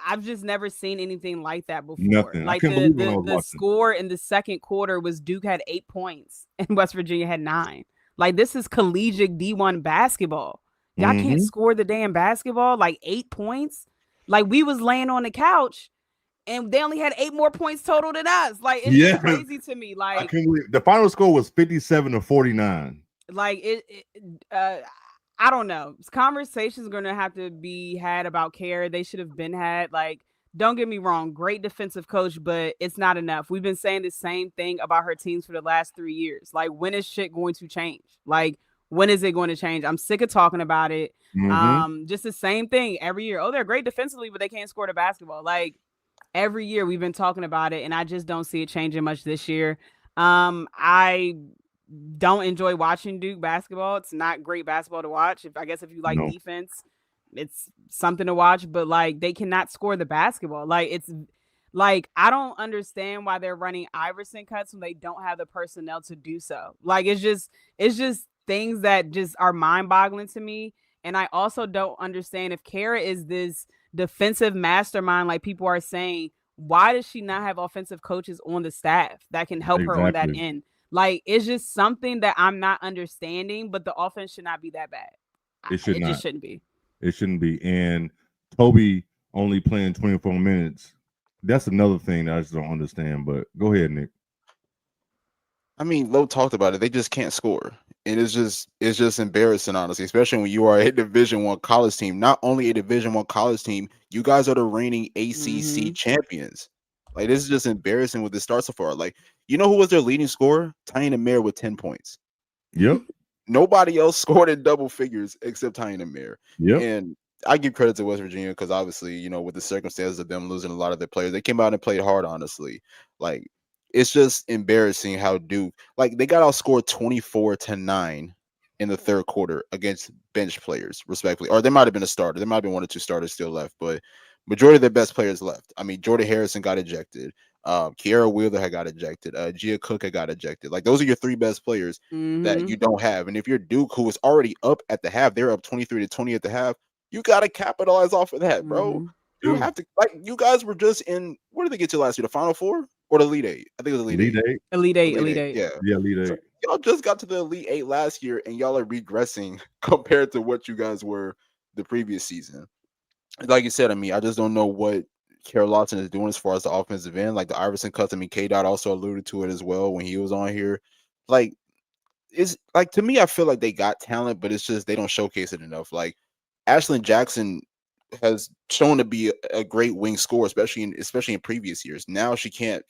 I've just never seen anything like that before. Nothing. Like the score in the second quarter was Duke had 8 points and West Virginia had 9. Like this is collegiate D1 basketball. Y'all can't score the damn basketball. Like 8 points. Like we was laying on the couch and they only had 8 more points total than us. Like it's just crazy to me. Like I can't believe the final score was 57-49. Like I don't know. Conversations are going to have to be had about Kara. They should have been had. Like, don't get me wrong. Great defensive coach, but it's not enough. We've been saying the same thing about her teams for the last 3 years. Like, when is shit going to change? Like, when is it going to change? I'm sick of talking about it. Just the same thing every year. Oh, they're great defensively, but they can't score the basketball. Like, every year we've been talking about it, and I just don't see it changing much this year. I don't enjoy watching Duke basketball. It's not great basketball to watch. If you like defense, it's something to watch, but like they cannot score the basketball. Like it's like I don't understand why they're running Iverson cuts when they don't have the personnel to do so. Like it's just things that just are mind-boggling to me. And I also don't understand if Kara is this defensive mastermind like people are saying, why does she not have offensive coaches on the staff that can help her on that end? Like, it's just something that I'm not understanding, but the offense should not be that bad. It just shouldn't be. It shouldn't be. And Toby only playing 24 minutes. That's another thing that I just don't understand. But go ahead, Nick. I mean, Lo talked about it. They just can't score. And it's just embarrassing, honestly, especially when you are a Division I college team. Not only a Division I college team, you guys are the reigning ACC champions. Like, this is just embarrassing with the start so far. Like, you know who was their leading scorer? Tyina Mayer with 10 points. Yep. Nobody else scored in double figures except Tyina Mayer. Yep. And I give credit to West Virginia because obviously, with the circumstances of them losing a lot of their players, they came out and played hard, honestly. Like, it's just embarrassing how Duke, like, they got outscored 24-9 in the third quarter against bench players, respectively. Or there might have been a starter. There might have been 1 or 2 starters still left, but majority of their best players left. I mean, Jordan Harrison got ejected. Kiara Wheeler had got ejected. Gia Cook had got ejected. Like, those are your 3 best players that you don't have. And if you're Duke, who is already up at the half, they're up 23-20 at the half. You got to capitalize off of that, bro. You have to, like, you guys were just in, where did they get to last year? The Final Four or the Elite Eight? I think it was Elite Eight. Elite Eight. Yeah, Elite Eight. So y'all just got to the Elite Eight last year, and y'all are regressing compared to what you guys were the previous season. Like you said, I mean, I just don't know what Carol Lawson is doing as far as the offensive end. Like the Iverson cuts, I mean, K-Dot also alluded to it as well when he was on here. Like, it's like, to me, I feel like they got talent, but it's just they don't showcase it enough. Like, Ashlyn Jackson has shown to be a great wing scorer, especially in previous years. Now she can't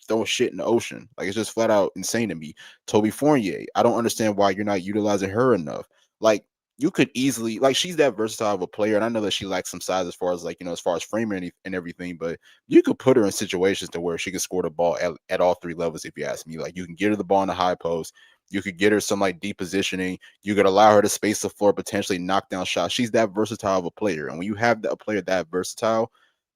throw shit in the ocean. Like, it's just flat out insane to me. Toby Fournier, I don't understand why you're not utilizing her enough. Like, you could easily, like, she's that versatile of a player, and I know that she lacks some size as far as, like, you know, as far as framing and everything, but you could put her in situations to where she could score the ball at all 3 levels, if you ask me. Like, you can get her the ball in the high post. You could get her some, like, deep positioning. You could allow her to space the floor, potentially knock down shots. She's that versatile of a player. And when you have a player that versatile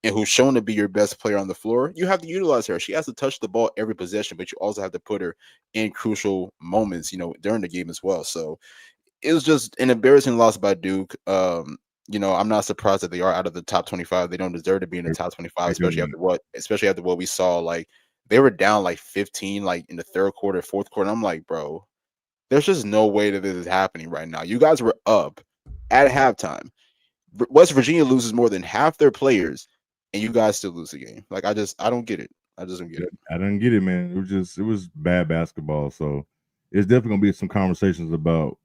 and who's shown to be your best player on the floor, you have to utilize her. She has to touch the ball every possession, but you also have to put her in crucial moments, you know, during the game as well. So it was just an embarrassing loss by Duke. You know, I'm not surprised that they are out of the top 25. They don't deserve to be in the top 25, especially after what we saw. Like, they were down like 15, like in the third quarter, fourth quarter. I'm like, bro, there's just no way that this is happening right now. You guys were up at halftime. West Virginia loses more than half their players, and you guys still lose the game. Like, I don't get it. I just don't get it. I didn't get it, man. It was bad basketball. So it's definitely gonna be some conversations about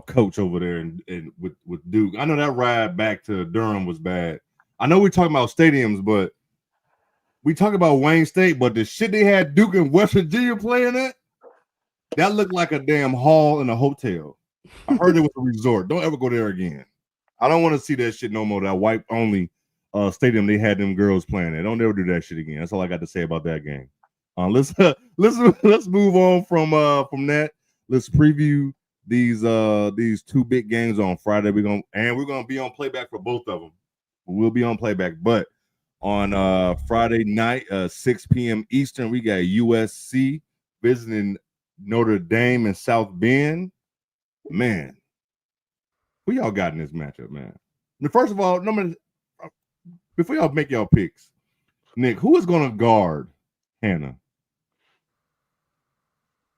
coach over there and with Duke. I know that ride back to Durham was bad. I know we're talking about stadiums, but we talk about Wayne State, but the shit they had Duke and West Virginia playing at, that looked like a damn hall in a hotel. I heard it was a resort. Don't ever go there again. I don't want to see that shit no more. That white only stadium they had them girls playing at. Don't ever do that shit again. That's all I got to say about that game. Let's move on from that. Let's preview these 2 big games on Friday. We're gonna be on playback for both of them. We'll be on playback, but on Friday night, 6 p.m. Eastern, we got USC visiting Notre Dame and South Bend. Man, who y'all got in this matchup, man? Now, first of all, before y'all make y'all picks, Nick, who is going to guard Hannah?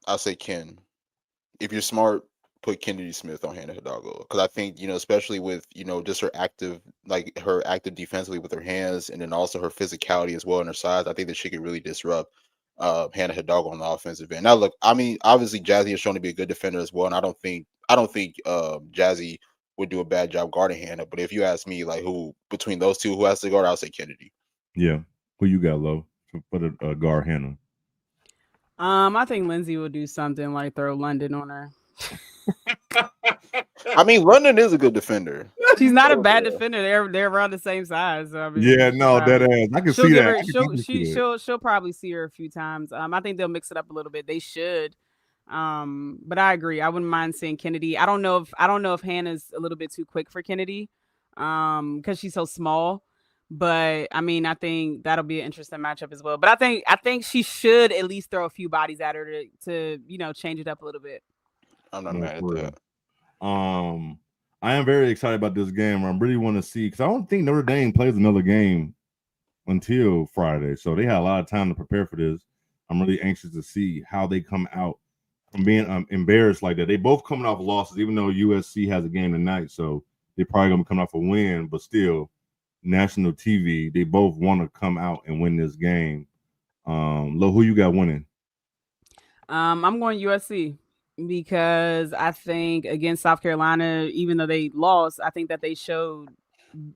I'll say Ken. If you're smart, put Kennedy Smith on Hannah Hidalgo, because I think, you know, especially with, you know, just her active defensively with her hands, and then also her physicality as well and her size, I think that she could really disrupt Hannah Hidalgo on the offensive end. Now, look, I mean, obviously Jazzy has shown to be a good defender as well, and I don't think Jazzy would do a bad job guarding Hannah. But if you ask me, like, who between those two, who has to guard, I'll say Kennedy. Yeah, who you got, Lo, for the guard Hannah? I think Lindsay will do something like throw London on her. I mean, London is a good defender. She's not a bad defender. They're around the same size. So I mean, yeah, no, that ass. I can see that. She'll probably see her a few times. I think they'll mix it up a little bit. They should. But I agree. I wouldn't mind seeing Kennedy. I don't know if Hannah's a little bit too quick for Kennedy, because she's so small. But I mean, I think that'll be an interesting matchup as well. But I think she should at least throw a few bodies at her to you know, change it up a little bit. I'm not mad at that. I am very excited about this game. I really want to see, because I don't think Notre Dame plays another game until Friday, so they had a lot of time to prepare for this. I'm really anxious to see how they come out from being embarrassed like that. They both coming off losses, even though USC has a game tonight, so they're probably gonna come off a win, but still, national TV, they both want to come out and win this game. Lo, who you got winning? I'm going USC, because I think against South Carolina, even though they lost, I think that they showed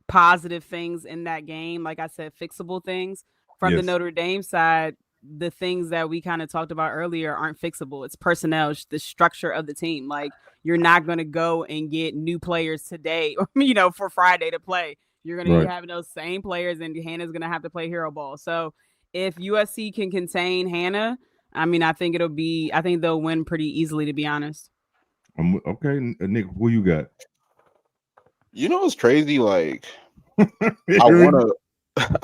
positive things in that game. Like I said, fixable things. From the Notre Dame side, the things that we kind of talked about earlier aren't fixable. It's personnel, the structure of the team. Like, you're not going to go and get new players today, or, you know, for Friday to play. You're going to be having those same players, and Hannah's going to have to play hero ball. So if USC can contain Hannah, I mean, I think they'll win pretty easily, to be honest. Okay, Nick, who you got? You know what's crazy? Like, I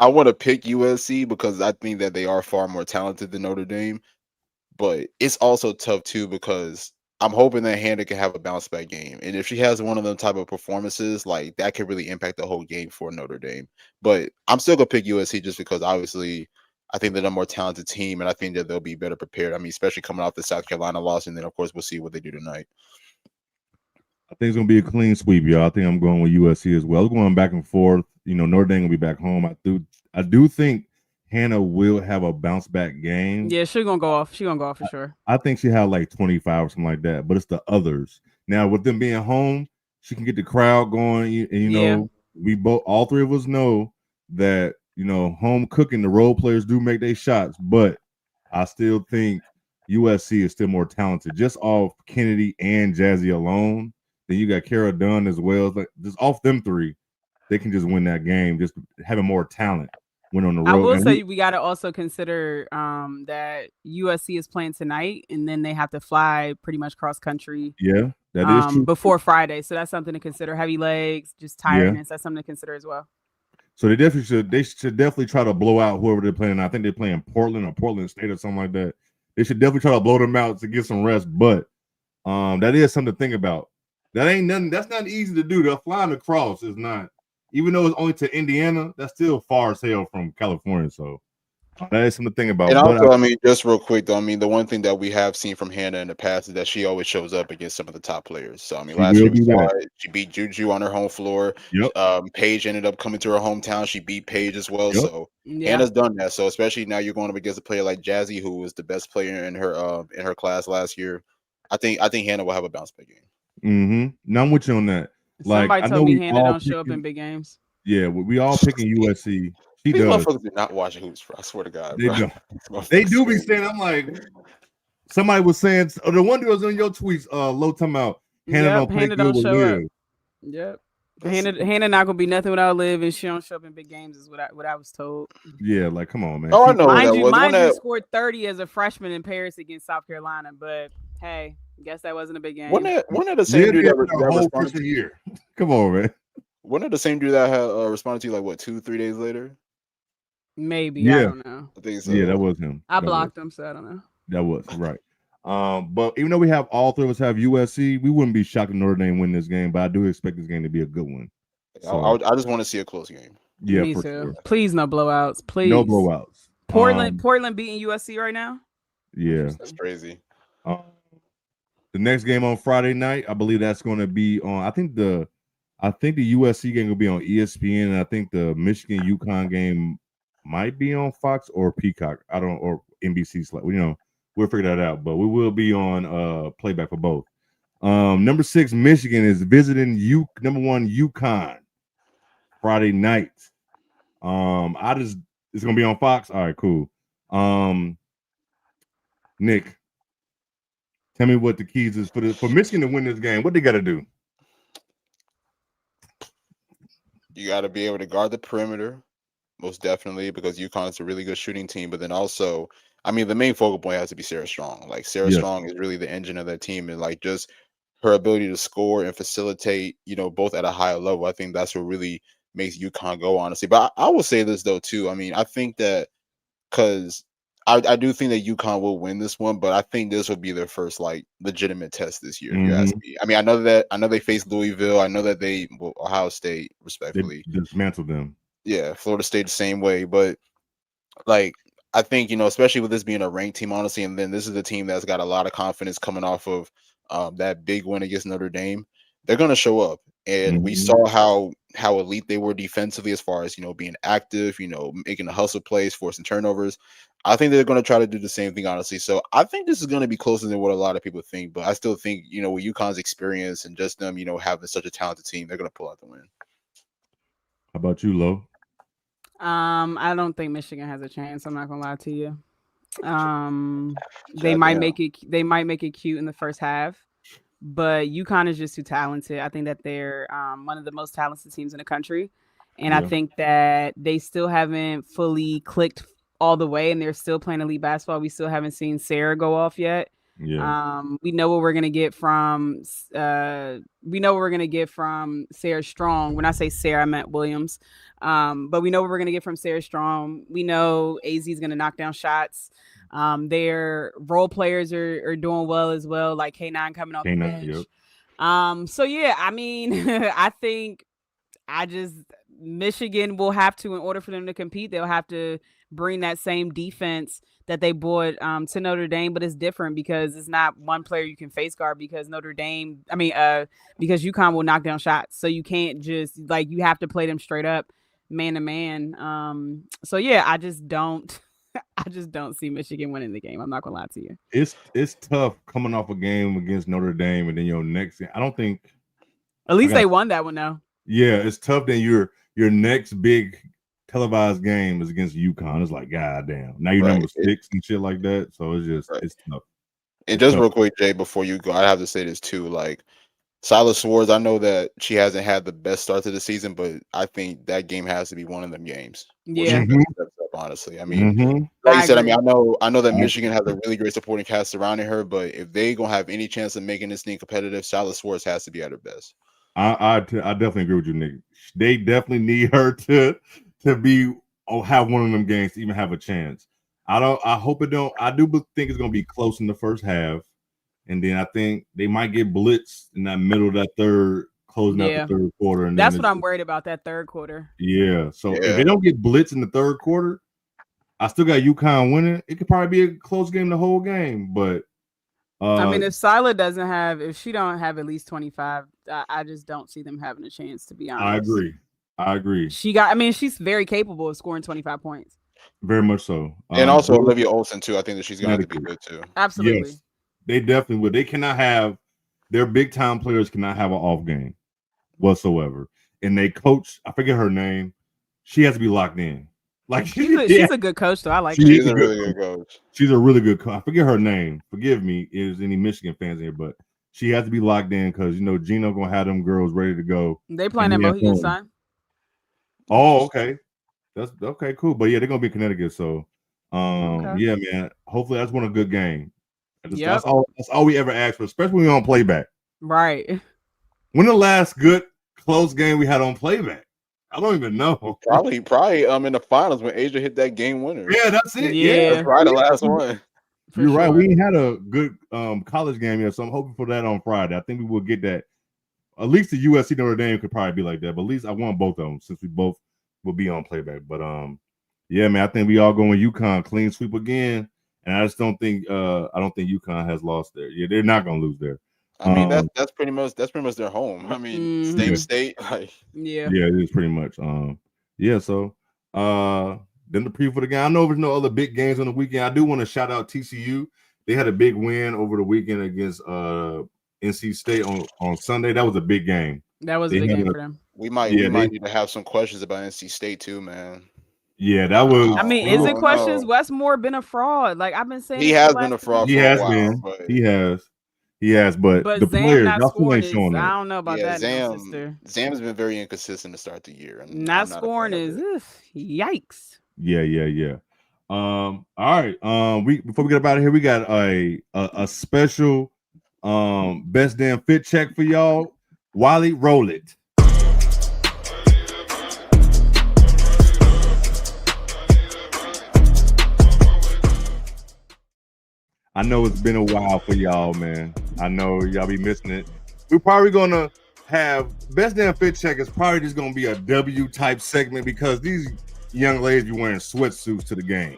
want to pick USC because I think that they are far more talented than Notre Dame. But it's also tough too because I'm hoping that Hannah can have a bounce back game, and if she has one of them type of performances, like that could really impact the whole game for Notre Dame. But I'm still gonna pick USC just because obviously I think they're a more talented team, and I think that they'll be better prepared. I mean, especially coming off the South Carolina loss, and then of course we'll see what they do tonight. I think it's gonna be a clean sweep, y'all. I think I'm going with USC as well. Going back and forth. You know, Notre Dame will be back home. I do think Hannah will have a bounce back game. Yeah, she's gonna go off. She's gonna go off for sure. I think she had like 25 or something like that. But it's the others. Now with them being home, she can get the crowd going. And you know, we all three of us know that home cooking. The role players do make their shots, but I still think USC is still more talented. Just off Kennedy and Jazzy alone. Then you got Kara Dunn as well. Like just off them three, they can just win that game. Just having more talent when on the road. I will say we got to also consider that USC is playing tonight, and then they have to fly pretty much cross country. Yeah, that is true. Before Friday, so that's something to consider. Heavy legs, just tiredness. That's something to consider as well. So they should definitely try to blow out whoever they're playing. I think they're playing Portland or Portland State or something like that. They should definitely try to blow them out to get some rest. But that is something to think about. That ain't nothing. That's not easy to do. The flying across is not, even though it's only to Indiana, that's still far as hell from California. So that is something to think about. And also, I mean, just real quick though, I mean, the one thing that we have seen from Hannah in the past is that she always shows up against some of the top players. So I mean, last year she beat Juju on her home floor. Yep. Paige ended up coming to her hometown. She beat Paige as well. Yep. So Hannah's done that. So especially now you're going up against a player like Jazzy, who was the best player in her class last year. I think Hannah will have a bounce back game. Mm-hmm. Now I'm with you on that. Like, somebody told me Hannah don't show up in big games. Yeah, we all picking USC. She These does. motherfuckers do not watch hoops, bro. I swear to God, They bro. They do be saying, I'm like, somebody was saying, the one dude was in your tweets, low time out. Hannah don't show up. Yep. Hannah not gonna be nothing without Liv, and she don't show up in big games is what I was told. Yeah, like come on, man. Oh, I know. Mind you scored 30 as a freshman in Paris against South Carolina, but hey, guess that wasn't a big game. Wasn't that the same dude that responded to you? Come on, man. Wasn't it the same dude that had responded to you like what 2-3 days later? Maybe. I don't know. I think so. Yeah, that was him. I blocked him, so I don't know. That was right. But even though we have all three of us have USC, we wouldn't be shocked if Notre Dame win this game. But I do expect this game to be a good one. So, I just want to see a close game. Yeah, me too. Sure. Please, no blowouts. Please, no blowouts. Portland beating USC right now. Yeah, that's crazy. The next game on Friday night, I believe that's going to be on. I think the USC game will be on ESPN, and I think the Michigan UConn game might be on Fox or Peacock. I don't or NBC. We'll figure that out. But we will be on playback for both. Number 6, Michigan is visiting number 1 UConn Friday night. It's gonna be on Fox. All right, cool. Nick, tell me what the keys is for Michigan to win this game. What they got to do? You got to be able to guard the perimeter, most definitely, because UConn is a really good shooting team. But then also, I mean, the main focal point has to be Sarah Strong. Like Sarah Strong is really the engine of that team, and like just her ability to score and facilitate, both at a higher level. I think that's what really makes UConn go, honestly. But I will say this though too. I mean, I think that because I do think that UConn will win this one, but I think this will be their first like legitimate test this year. If you ask me. I mean, I know they faced Louisville. I know that Ohio State, respectfully, they dismantled them. Yeah, Florida State the same way, but like I think especially with this being a ranked team, honestly, and then this is a team that's got a lot of confidence coming off of that big win against Notre Dame. They're going to show up, and we saw how elite they were defensively as far as being active, making the hustle plays, forcing turnovers. I think they're going to try to do the same thing, honestly. So I think this is going to be closer than what a lot of people think, but I still think with UConn's experience and just them having such a talented team, they're going to pull out the win. How about you, Lo? I don't think Michigan has a chance. I'm not gonna lie to you. They might make it cute in the first half, but UConn is just too talented. I think that they're one of the most talented teams in the country, and I think that they still haven't fully clicked all the way, and they're still playing elite basketball. We still haven't seen Sarah go off yet. Yeah. We know what we're gonna get from. We know what we're gonna get from Sarah Strong. When I say Sarah, I meant Williams. But we know what we're gonna get from Sarah Strong. We know AZ is gonna knock down shots. Their role players are doing well as well, like K9 coming off the bench. Yep. So yeah, I mean, I think Michigan will have to, in order for them to compete, they'll have to bring that same defense that they brought to Notre Dame, but it's different because it's not one player you can face guard because because UConn will knock down shots. So you can't just you have to play them straight up man to man. So yeah, I just don't see Michigan winning the game. I'm not gonna lie to you. It's tough coming off a game against Notre Dame and then your next game. I don't think at least they won that one though. Yeah, it's tough. Then your next big televised game is against UConn. It's like, goddamn. Now you're number 6 and shit like that. So it's just it's tough. And just real quick, Jay, before you go, I have to say this too. Like Silas Swords, I know that she hasn't had the best start to the season, but I think that game has to be one of them games. Yeah. Honestly, I mean, like you said, I mean, I know that Michigan has a really great supporting cast surrounding her, but if they gonna have any chance of making this thing competitive, Silas Swords has to be at her best. I definitely agree with you, Nick. They definitely need her to be have one of them games to even have a chance. I hope it don't. I do think it's gonna be close in the first half, and then I think they might get blitzed in that middle of that third, closing out the third quarter. And that's what I'm worried about, that third quarter. Yeah. So if they don't get blitzed in the third quarter, I still got UConn winning. It could probably be a close game the whole game, but. I mean, if she don't have at least 25, I just don't see them having a chance, to be honest. I agree. She's very capable of scoring 25 points. Very much so. And also Olivia Olsen too. I think that she's going to have to be good too. Absolutely. Yes, they definitely would. They cannot have their big time players cannot have an off game whatsoever. And they coach, I forget her name. She has to be locked in. Like she's a good coach, though. I like her. She's a really good coach. She's a really good coach. I forget her name. Forgive me, is any Michigan fans here, but she has to be locked in because Gino gonna have them girls ready to go. They playing at Mohegan Sun. Oh, okay. That's okay, cool. But yeah, they're gonna be in Connecticut. So yeah, man. Hopefully that's one a good game. That's all we ever ask for, especially when we on playback. Right. When the last good close game we had on playback? I don't even know. Probably in the finals when Asia hit that game winner. Yeah, that's it. Yeah, that's probably the last one. You're right. We ain't had a good college game yet, so I'm hoping for that on Friday. I think we will get that. At least the USC Notre Dame could probably be like that, but at least I want both of them since we both will be on playback. But yeah, man, I think we all going UConn clean sweep again, and I just don't think UConn has lost there. Yeah, they're not gonna lose there. I mean, that's pretty much their home. I mean, state, like yeah, it is pretty much. Yeah. So, then the preview for the game. I know there's no other big games on the weekend. I do want to shout out TCU. They had a big win over the weekend against NC State on Sunday. That was a big game. That was a big game for them. We might need to have some questions about NC State too, man. Yeah, that was. I mean, is it questions? Westmore been a fraud? Like I've been saying, he has been a fraud. He has been. He has, but the Zam players not ain't showing I that. don't know about that. Zam's been very inconsistent to start the year. Not scoring is yikes. Yeah. All right. Before we get up out of here, we got a special best damn fit check for y'all. Wally, roll it. I know it's been a while for y'all, man. I know y'all be missing it. We're probably gonna have best damn fit check is probably just gonna be a W type segment because these young ladies be wearing sweatsuits to the game.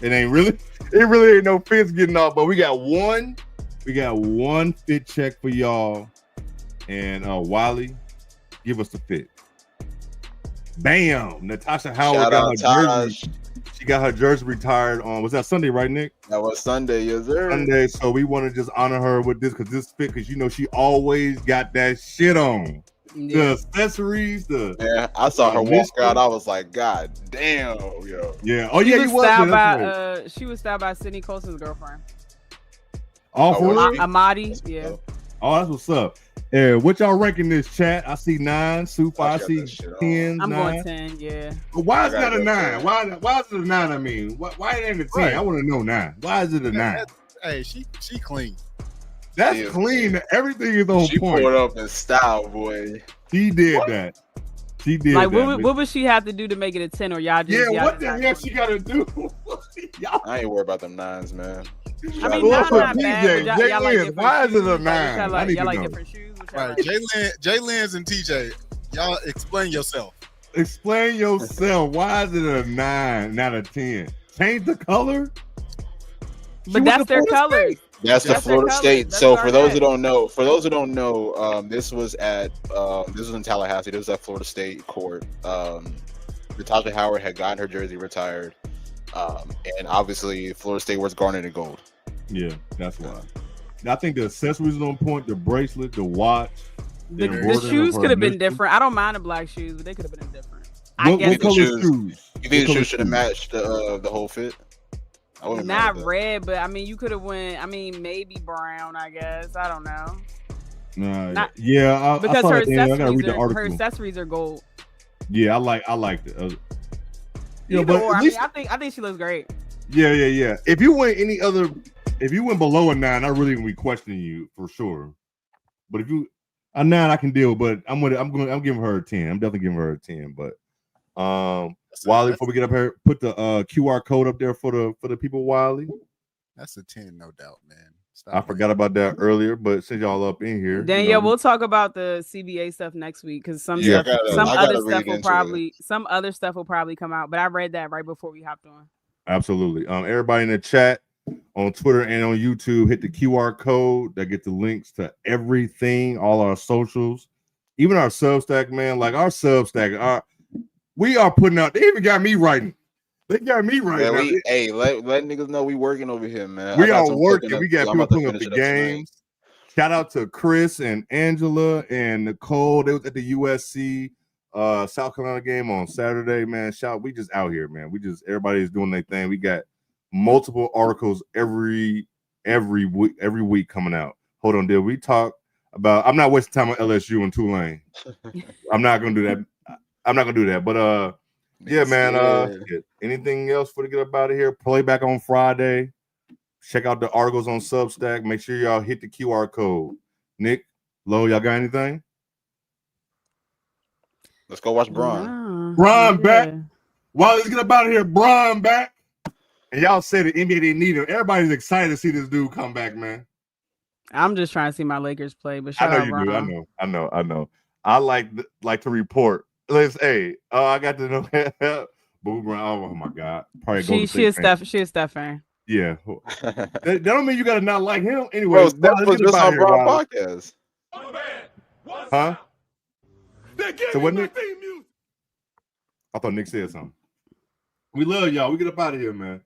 It really ain't no fits getting off, but we got one fit check for y'all. And Wally, give us the fit. Bam! Natasha Howard got her jersey. She got her jersey retired on, was that Sunday, right, Nick? That was Sunday, yes, sir. Sunday, so we want to just honor her with this because she always got that shit on. The accessories, I saw her walk out. I was like, God damn, yo. Yeah. Oh, yeah, she was styled by Sydney Colson's girlfriend. Oh, for real? Amadi, yeah. Oh, that's what's up. What y'all ranking this chat? I see 9, Sufa, I see 10. I'm going 10, yeah. But why is it a 9? Why is it a 9? I mean, why it ain't a 10? Right. I want to know 9. Why is it a 9? Hey, she clean. That's Yeah. clean. Everything is on She point. poured up in style, boy. She did that. She did Like, that. what would she have to do to make it a 10, or y'all just? Yeah, y'all what just the hell she got to do? Y'all, I ain't worried about them 9s, man. I mean, Well, not for bad. TJ, But y'all like Jay different why is it a shoes? Like, 9? I Y'all need to like know. different shoes? What y'all Right, like? Jay Lynn's and TJ, y'all explain yourself. Explain yourself. Why is it a 9, not a 10? Change the color. But that's their colors. That's the That's their Florida colors. State. That's So for those who Garnett. don't know, this was in Tallahassee. This was at Florida State court. Natasha Howard had gotten her jersey retired, and obviously Florida State wears garnet and gold. Yeah, that's why. I think the accessories on point, the bracelet, the watch. The shoes could have been different. I don't mind the black shoes, but they could have been different. What color shoes? You think the shoes should have matched the whole fit? I wouldn't Not red, but I mean, you could have went. I mean, maybe brown. I guess I don't know. Because her accessories are gold. Yeah, I liked it. I think she looks great. Yeah. If you went below a 9, I really gonna be questioning you for sure. But if you a 9, I can deal. But I'm giving her a 10. I'm definitely giving her a 10. But Wiley, before we get up here, put the QR code up there for the people. Wiley, that's a 10, no doubt, man. I forgot about that earlier, but since y'all up in here, Danielle, we'll talk about the CBA stuff next week because some other stuff will probably come out. But I read that right before we hopped on. Absolutely. Everybody in the chat on Twitter and on YouTube, hit the QR code that get the links to everything, all our socials, even our Substack, man. Like our Substack, we are putting out. They even got me writing. They got me writing. Let niggas know we working over here, man. We are working. We got people putting up the games. Shout out to Chris and Angela and Nicole. They was at the USC South Carolina game on Saturday, man. We just out here, man. Everybody's doing their thing. We got multiple articles every week coming out. Hold on, did we talk about? I'm not wasting time on LSU and Tulane. I'm not gonna do that. But yeah, man. Anything else for to get up out of here? Play back on Friday. Check out the articles on Substack. Make sure y'all hit the QR code. Nick, Lo, y'all got anything? Let's go watch Bron. Bron back. While let's get up out of here. Bron back. And y'all said the NBA didn't need him. Everybody's excited to see this dude come back, man. I'm just trying to see my Lakers play, but I know you do. I know. I like to report. I got to know. Oh my God! Probably she is Steph fan. Yeah, that don't mean you gotta not like him. Anyway, Steph was just on Bron podcast. Huh? So what Nick? I thought Nick said something. We love y'all. We get up out of here, man.